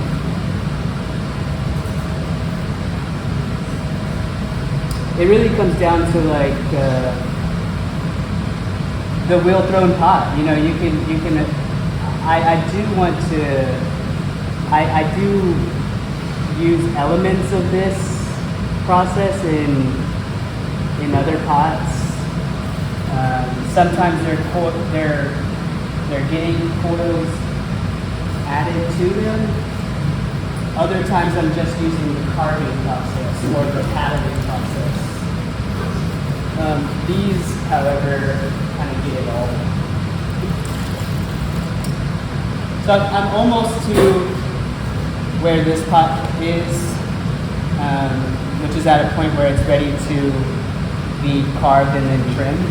It really comes down to like the wheel thrown pot. You know, you can. I do want to. I do use elements of this process in other pots. Sometimes they're getting coils added to them. Other times I'm just using the carving process or the paddling process. These, however, kind of get it all. So I'm almost to where this pot is, which is at a point where it's ready to be carved and then trimmed.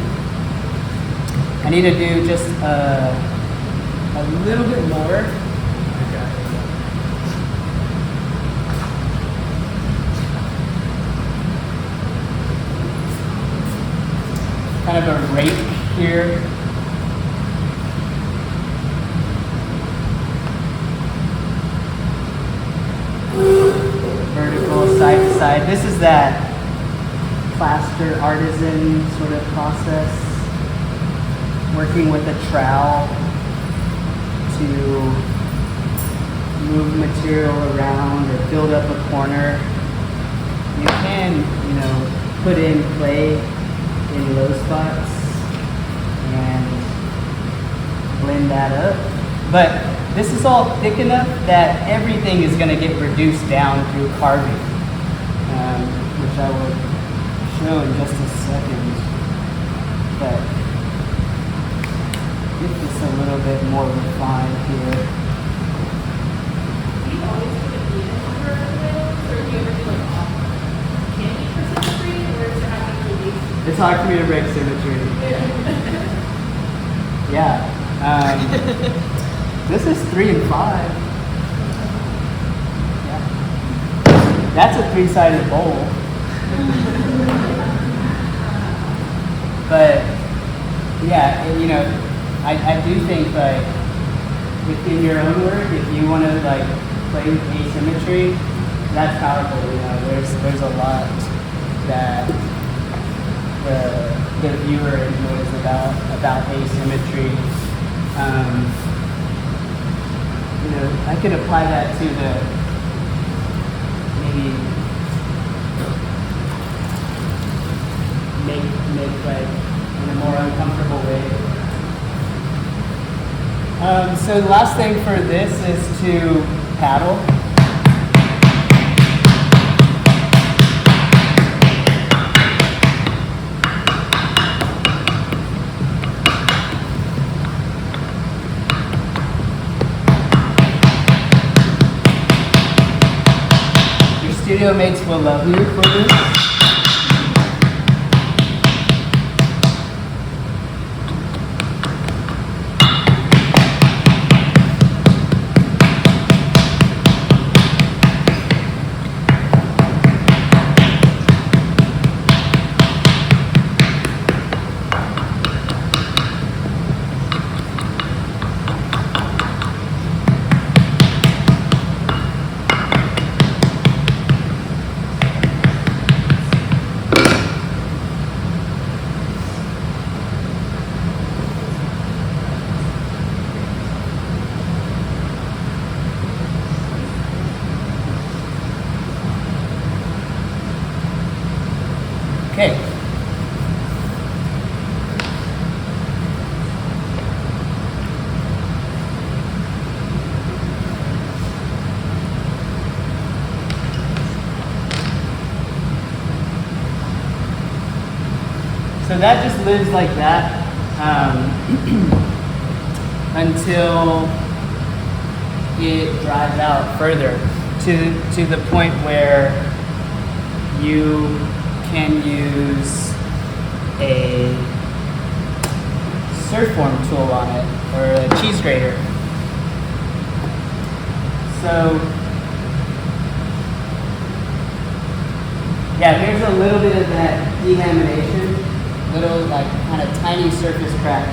I need to do just a little bit more. Kind of a rake here. Vertical, side to side. This is that plaster artisan sort of process. Working with a trowel to move material around or build up a corner. You can, put in clay in low spots and blend that up. But this is all thick enough that everything is going to get reduced down through carving, which which I will show in just a second. But get this a little bit more refined here. Do you always put an even number of rails, or do you ever do like off? Can you for symmetry, or is it actually? It's hard for me to break symmetry. Yeah. This is 3 and 5. Yeah. That's a 3-sided bowl. But yeah, you know, I do think like within your own work, if you want to like play with asymmetry, that's powerful. You know, there's a lot that the viewer enjoys about asymmetry. You know, I could apply that to the maybe make like in a more uncomfortable way. So the last thing for this is to paddle. Studio mates will love you for this. Okay. So that just lives like that until it dries out further to the point where you can use a surf form tool on it or a cheese grater. So yeah, here's a little bit of that delamination, little like kind of tiny surface crack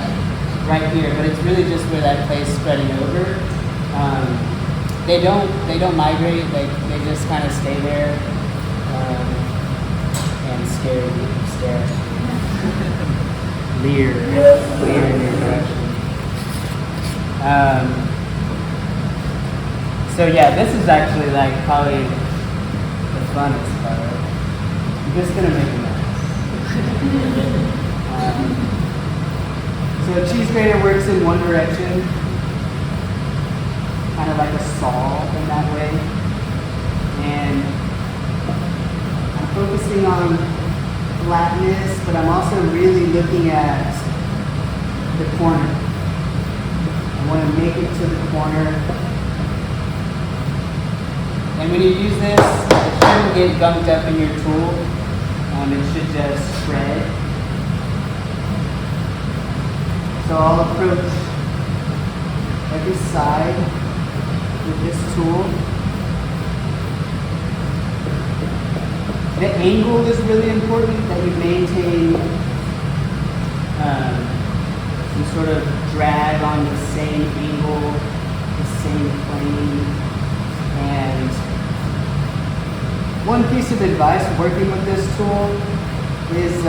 right here, but it's really just where that clay's spreading over. They don't migrate, they just kind of stay there. And stare at you, leer in your direction. So yeah, this is actually like probably the funnest part. I'm just gonna make a mess. So a cheese grater works in one direction, kind of like a saw in that way, and focusing on flatness, but I'm also really looking at the corner. I want to make it to the corner. And when you use this, it shouldn't get gunked up in your tool. It should just spread. So I'll approach every side with this tool. The angle is really important, that you maintain some sort of drag on the same angle, the same plane. And one piece of advice working with this tool is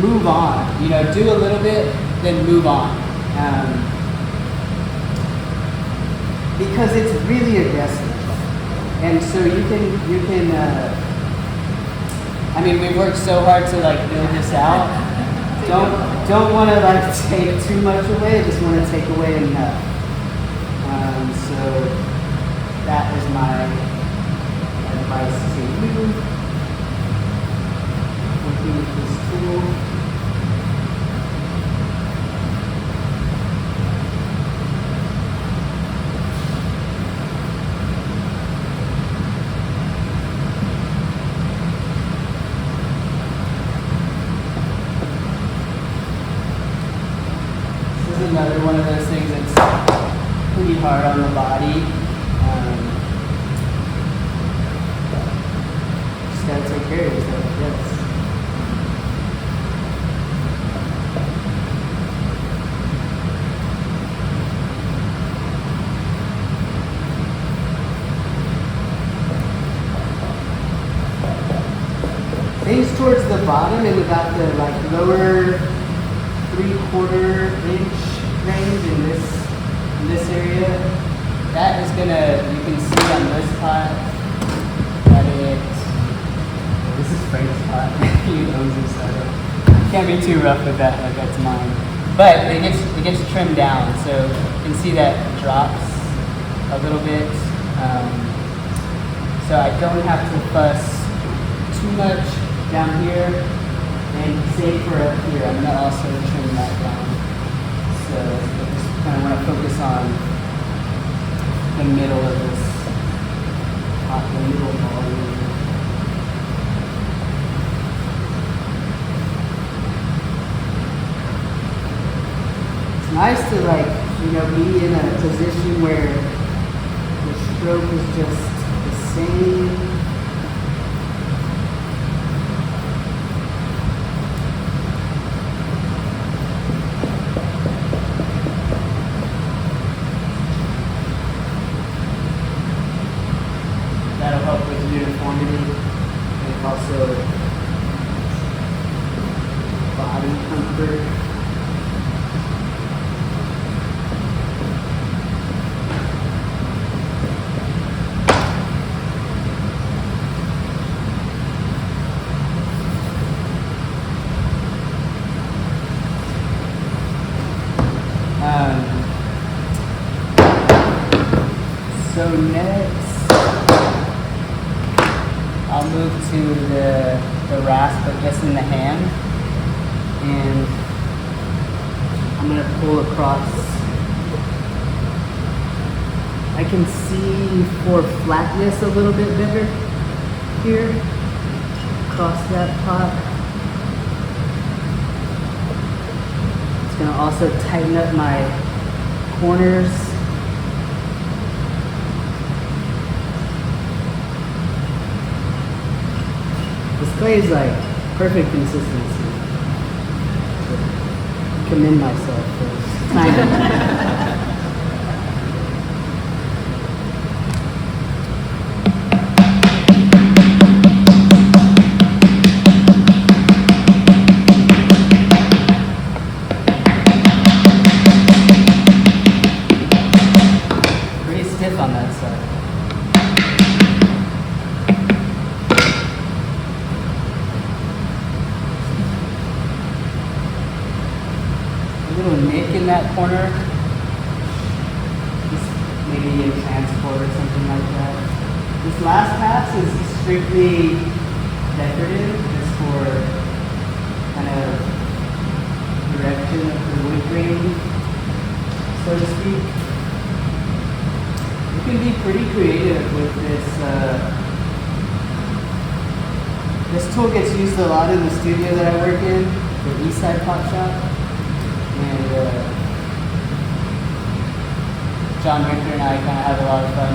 move on. You know, do a little bit, then move on. Because it's really aggressive. And so you can, I mean, we've worked so hard to like build this out. Don't want to like take too much away, just want to take away enough. So that is my advice to you. gotta take care of yourself, yes. Things towards the bottom in about the like lower 3/4 inch range in this area. That is gonna, you can see on this pot that this is Frank's pot. He owns this, so can't be too rough with that, like that's mine. But it gets trimmed down, so you can see that it drops a little bit. So I don't have to fuss too much down here, and same for up here. I'm gonna also trim that down. So I just kind of want to focus on the middle of this pot, the middle volume. It's nice to be in a position where the stroke is just the same. That'll help with uniformity and also body comfort. So next, I'll move to the rasp, but just in the hand, and I'm going to pull across. I can see for flatness a little bit better here, across that pot. It's going to also tighten up my corners. This clay is like perfect consistency. I commend myself for timing. Pretty stiff on that side. Little nick in that corner, just maybe in transport or something like that. This last pass is strictly decorative, just for kind of direction of the wood grain, so to speak. You can be pretty creative with this. This tool gets used a lot in the studio that I work in, the East Side Pot Shop. And John Richter and I kind of have a lot of fun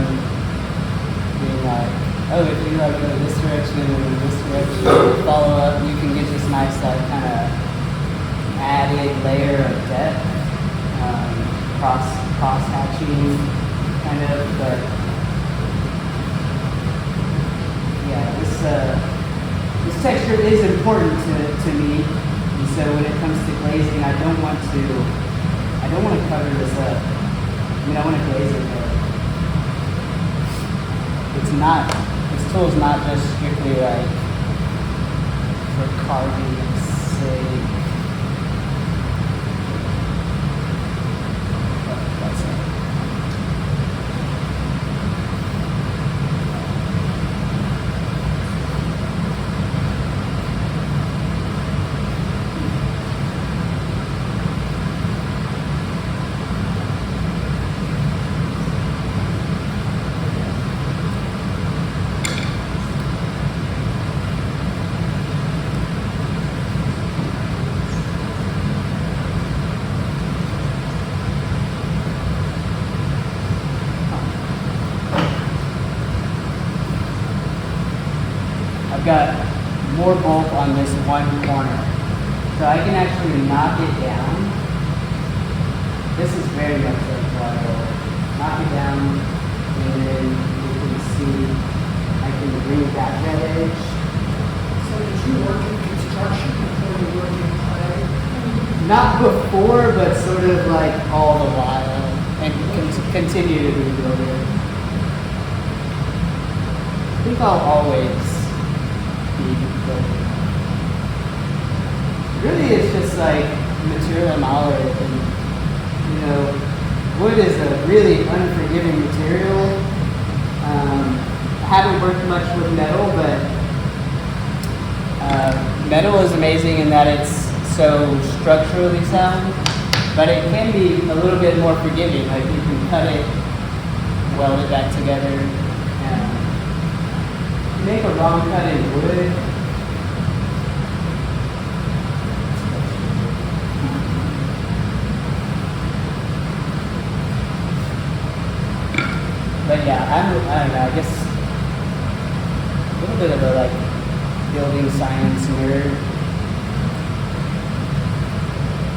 being like, oh, if you go this direction and this direction, follow up, you can get this nice kind of added layer of depth, cross hatching kind of. But yeah, this texture is important to me. And so when it comes to glazing, I don't want to cover this up. I mean, I want to glaze it, but this tool is not just strictly like for carving's sake. That's it. I've got more bulk on this one corner. So I can actually knock it down. This is very much like drywall. Knock it down, and then you can see I can bring back that edge. So did you work in construction before you worked in clay? Not before, but sort of like all the while, and continue to be builder. I think I'll always be builder. Really, it's just like material knowledge, and you know, wood is a really unforgiving material. I haven't worked much with metal, but metal is amazing in that it's so structurally sound, but it can be a little bit more forgiving. Like you can cut it, weld it back together. You make a wrong cut in wood. But yeah, I don't know, I guess a little bit of a like building science nerd.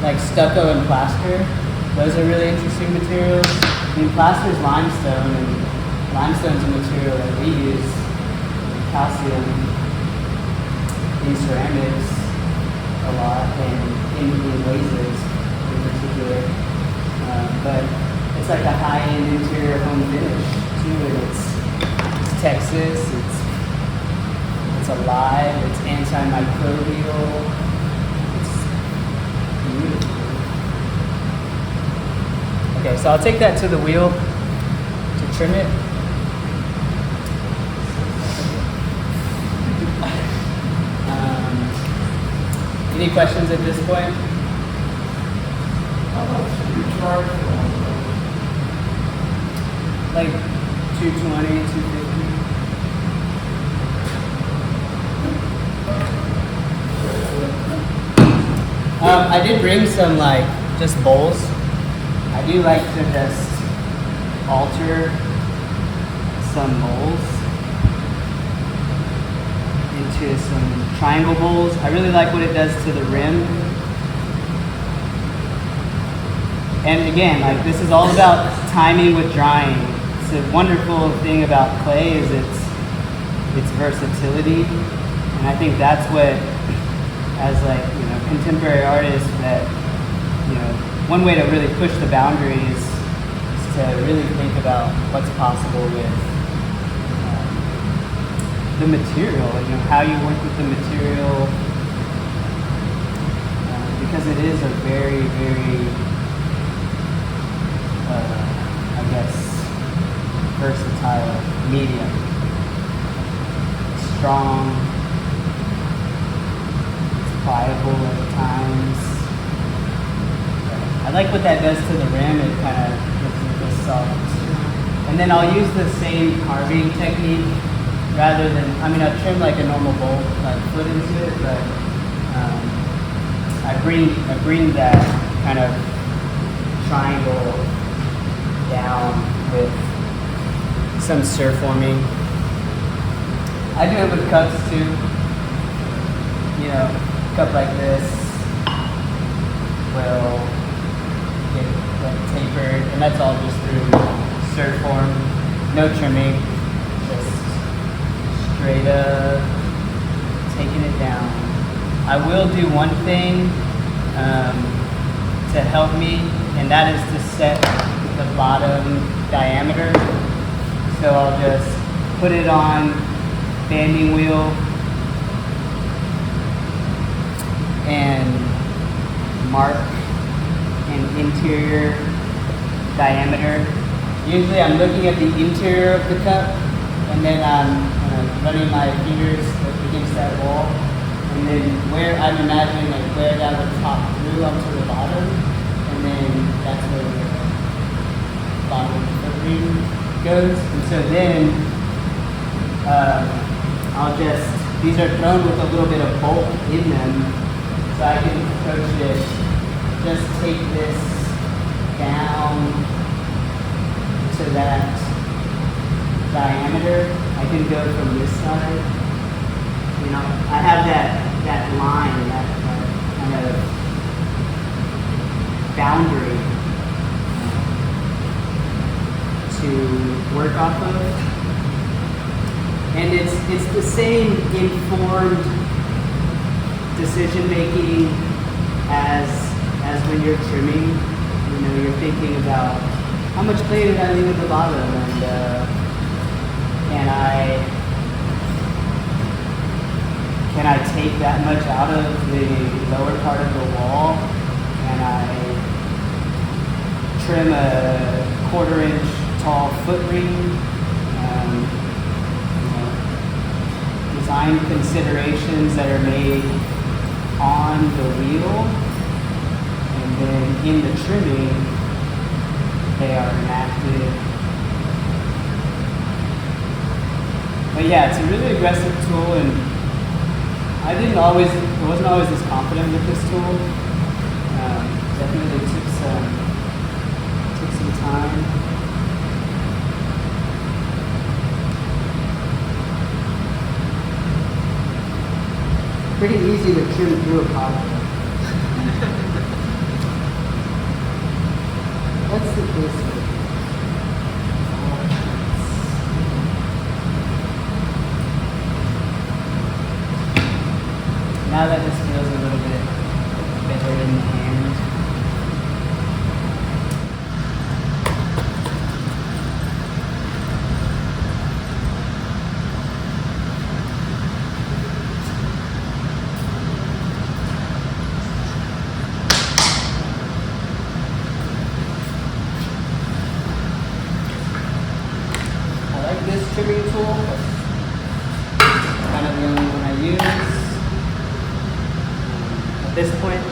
Like stucco and plaster, those are really interesting materials. I mean, plaster is limestone, and limestone's a material that we use, calcium, in ceramics a lot, and in glazes in particular. But it's like a high-end interior home finish too, and it's Texas, it's alive, it's antimicrobial. Okay, so I'll take that to the wheel to trim it. Any questions at this point? How much do you charge for one Like 220, 250. I did bring some like just bowls. I do like to just alter some bowls into some triangle bowls. I really like what it does to the rim. And again, like this is all about timing with drying. It's a wonderful thing about clay is its versatility. And I think that's what, as like, you know, contemporary artists, that, you know, one way to really push the boundaries is to really think about what's possible with the material, you know, how you work with the material, because it is a very, very, I guess, versatile medium. Strong, it's pliable at times. I like what that does to the rim. It kind of gives it this soft. And then I'll use the same carving technique rather than, I mean, I'll trim like a normal bowl, like foot into it, but I bring that kind of triangle down with some surforming. I do it with cups too. You know, a cup like this will get like tapered, and that's all just through surform, no trimming, just straight up, taking it down. I will do one thing to help me, and that is to set the bottom diameter. So I'll just put it on banding wheel and mark an interior diameter. Usually I'm looking at the interior of the cup, and then I'm running my fingers against that wall, and then where I'm imagining like where that would pop through onto the bottom, and then that's where the bottom of the ring goes. And so then I'll just, these are thrown with a little bit of bulk in them, so I can approach it, just take this down to that diameter. I can go from this side to you know, I have that line, that kind of boundary to work off of. And it's the same informed decision making as when you're trimming. You know, you're thinking about how much clay did I leave at the bottom, and can I take that much out of the lower part of the wall? Can I trim a 1/4 inch tall foot ring? Design considerations that are made on the wheel, and then in the trimming, they are enacted. But yeah, it's a really aggressive tool, and I wasn't always this confident with this tool. Definitely took some time. Pretty easy to trim through a pothole. What's the case? Now that this feels a little bit better in the hand. This trimming tool, kind of the only one I use at this point.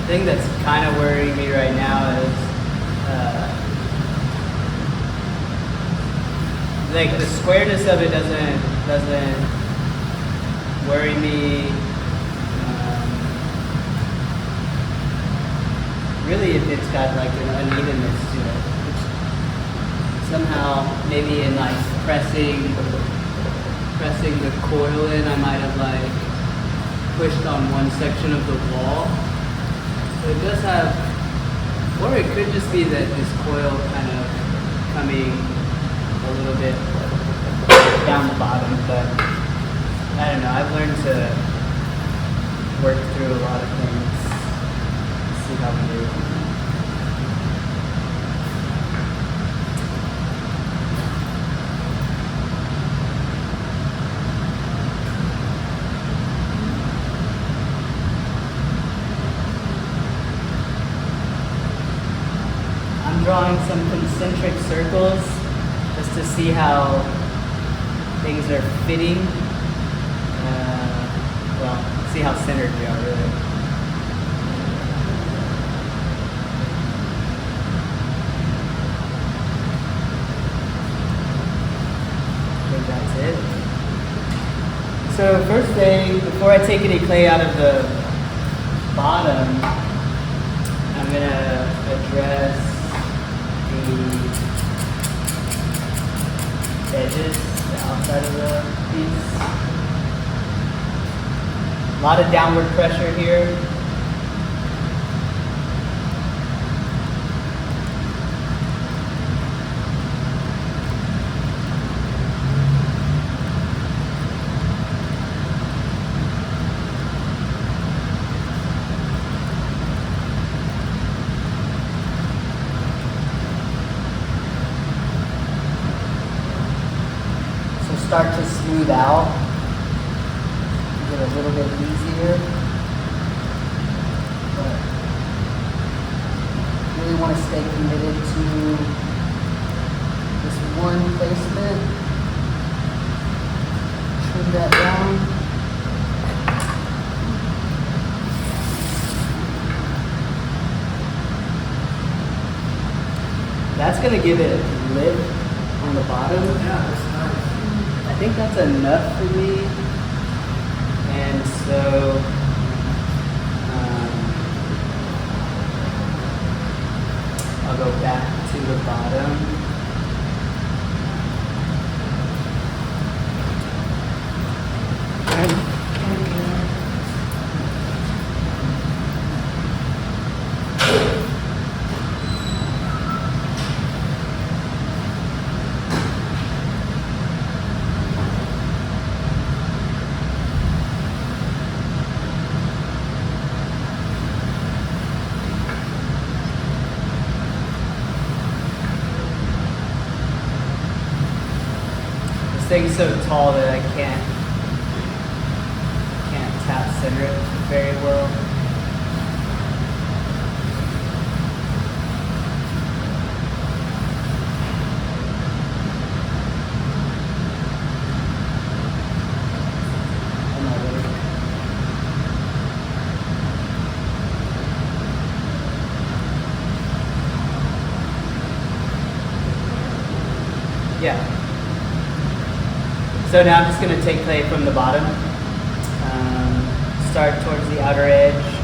The thing that's kind of worrying me right now is like the squareness of it doesn't worry me. Really, it's got like an unevenness to it, which somehow maybe in like pressing the coil in, I might have like pushed on one section of the wall. So it does have, or it could just be that this coil kind of coming a little bit down the bottom, but I don't know, I've learned to work through a lot of things, see how we do. Drawing some concentric circles just to see how things are fitting. Well, see how centered we are, really. I think that's it. So first thing, before I take any clay out of the bottom, I'm gonna address the edges, the outside of the piece. A lot of downward pressure here. Start to smooth out, get a little bit easier. really want to stay committed to this one placement. Trim that down. That's going to give it a lip on the bottom. Yeah, that's nice. I think that's enough for me. And so, I'll go back to the bottom. This thing's so tall that I can't tap center it very well. Yeah. So now I'm just going to take clay from the bottom, start towards the outer edge.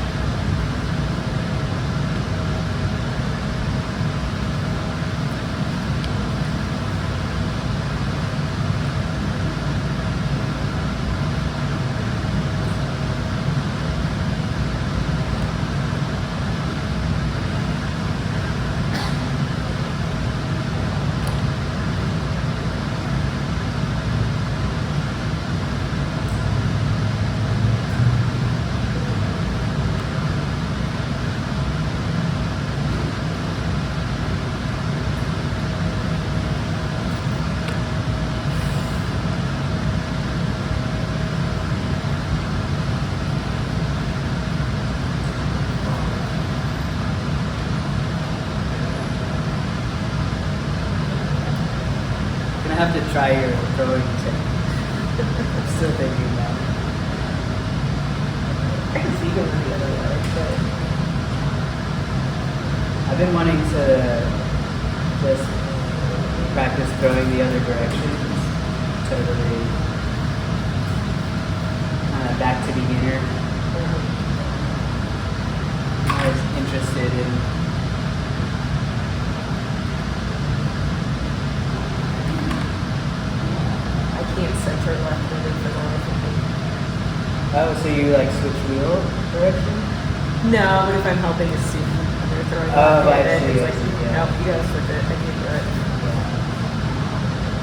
Have to try your throwing tip. I'm still thinking about it. I can see going the other way, but I've been wanting to just practice throwing the other directions. Totally kind of back to beginner. I was interested in center left-handed for the life of me. Oh, so you like switch wheel direction? No, but if I'm helping a student and they're throwing Oh, I left-handed, see, it's like, I see, yeah. nope, you gotta switch it. I can't do it.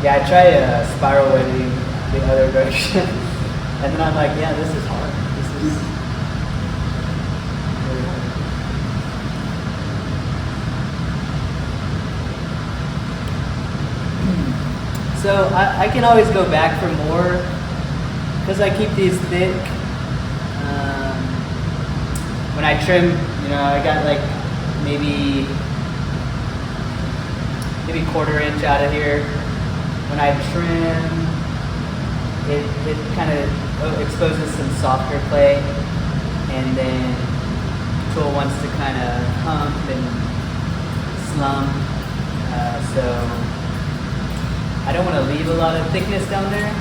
Yeah, I try spiral webbing the other direction, and then I'm like, yeah, this is hard. This is really hard. So I can always go back for more because I keep these thick. When I trim, I got like maybe quarter inch out of here. When I trim, it kind of exposes some softer clay, and then the tool wants to kind of hump and slump. So I don't want to leave a lot of thickness down there,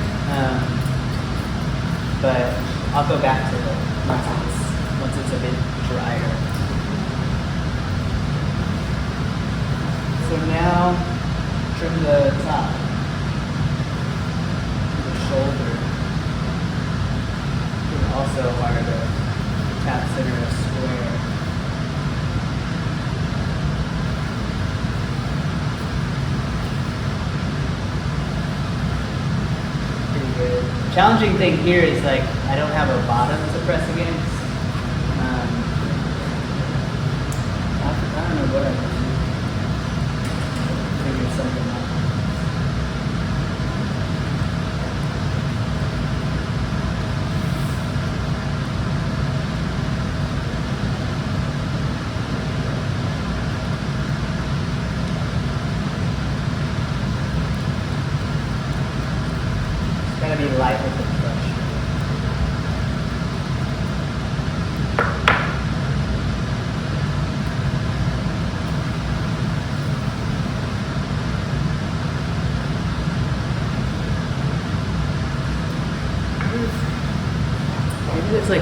but I'll go back to it once it's a bit drier. So now trim the top, the shoulder. It's also hard to tap center a square. Good. Challenging thing here is like I don't have a bottom to press against. I don't know what I can do. Figure something out.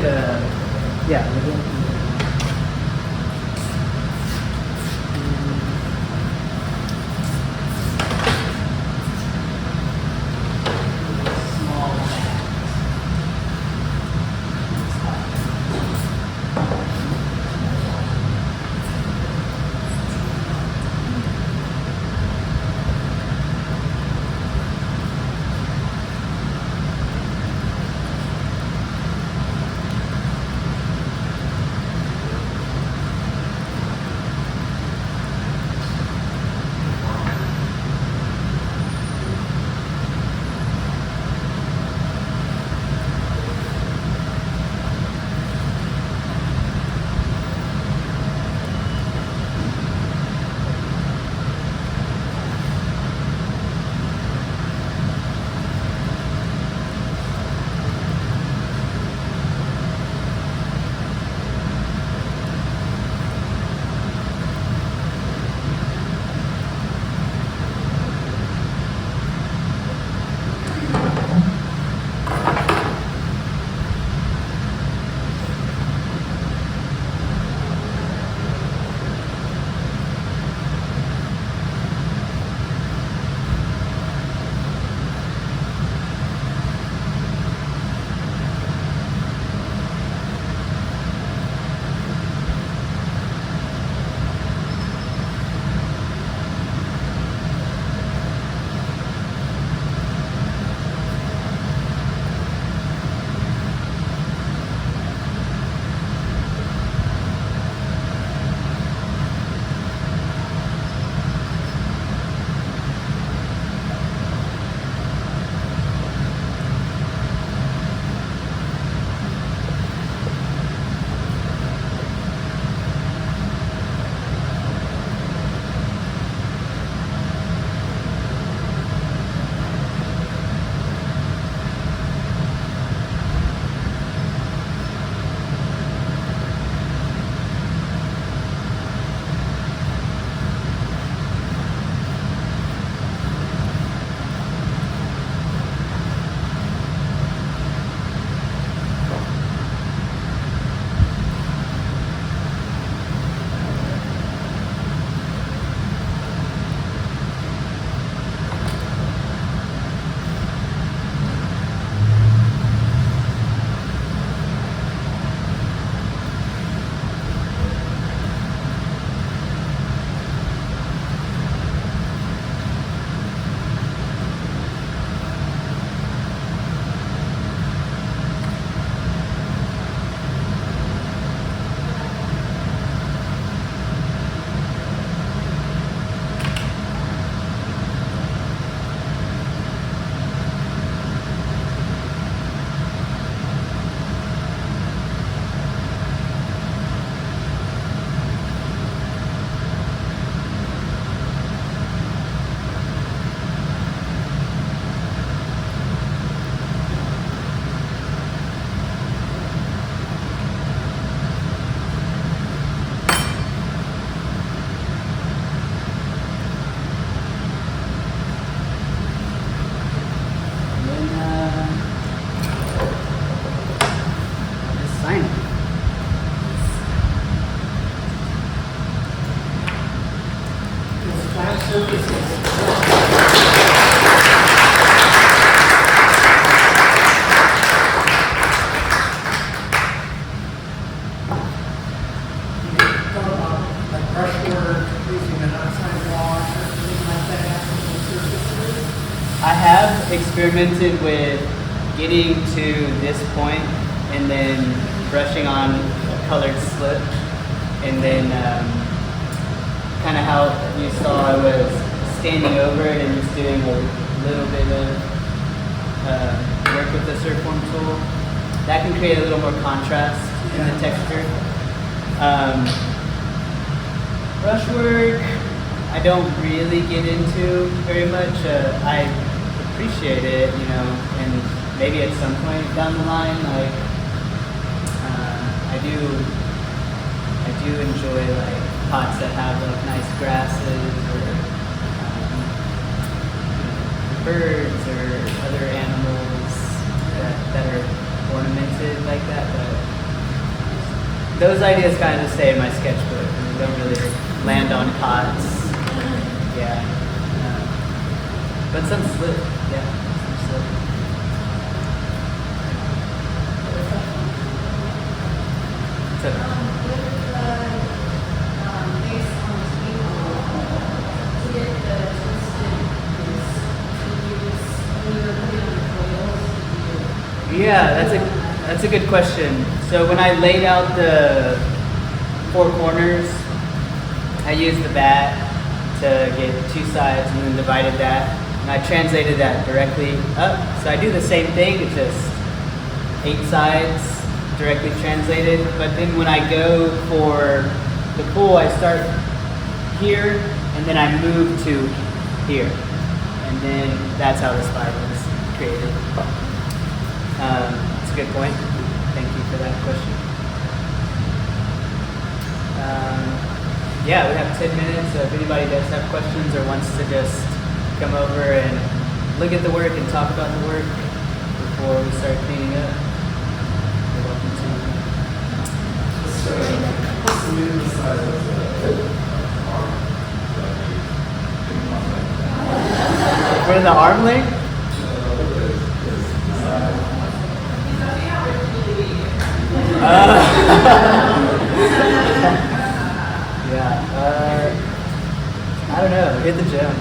yeah. We don't, small bags. I have experimented with getting to this point and then brushing on colored slip, and then kind of how you saw I was standing over it and just doing a little bit of work with the Surform tool. That can create a little more contrast in the texture. Brushwork, I don't really get into very much. I appreciate it, you know, and maybe at some point down the line, like I do enjoy like pots that have like nice grasses or birds or other animals that are ornamented like that. But those ideas kind of just stay in my sketchbook and don't really land on pots. Yeah. But some slip. Yeah. Some slip. So, yeah, that's a good question. So when I laid out the four corners, I used the bat to get two sides and then divided that, and I translated that directly up. So I do the same thing, it's just 8 sides directly translated. But then when I go for the pool, I start here and then I move to here, and then that's how the spiral is created. That's a good point. Thank you for that question. Yeah, we have 10 minutes, so if anybody does have questions or wants to just come over and look at the work and talk about the work before we start cleaning up, you're welcome to. What's the minimum size of the arm? For the arm length? Yeah. I don't know. Hit the gym.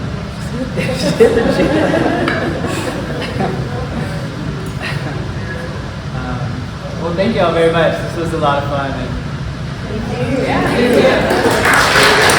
Hit the gym. Well, thank you all very much. This was a lot of fun. Yeah, thank you.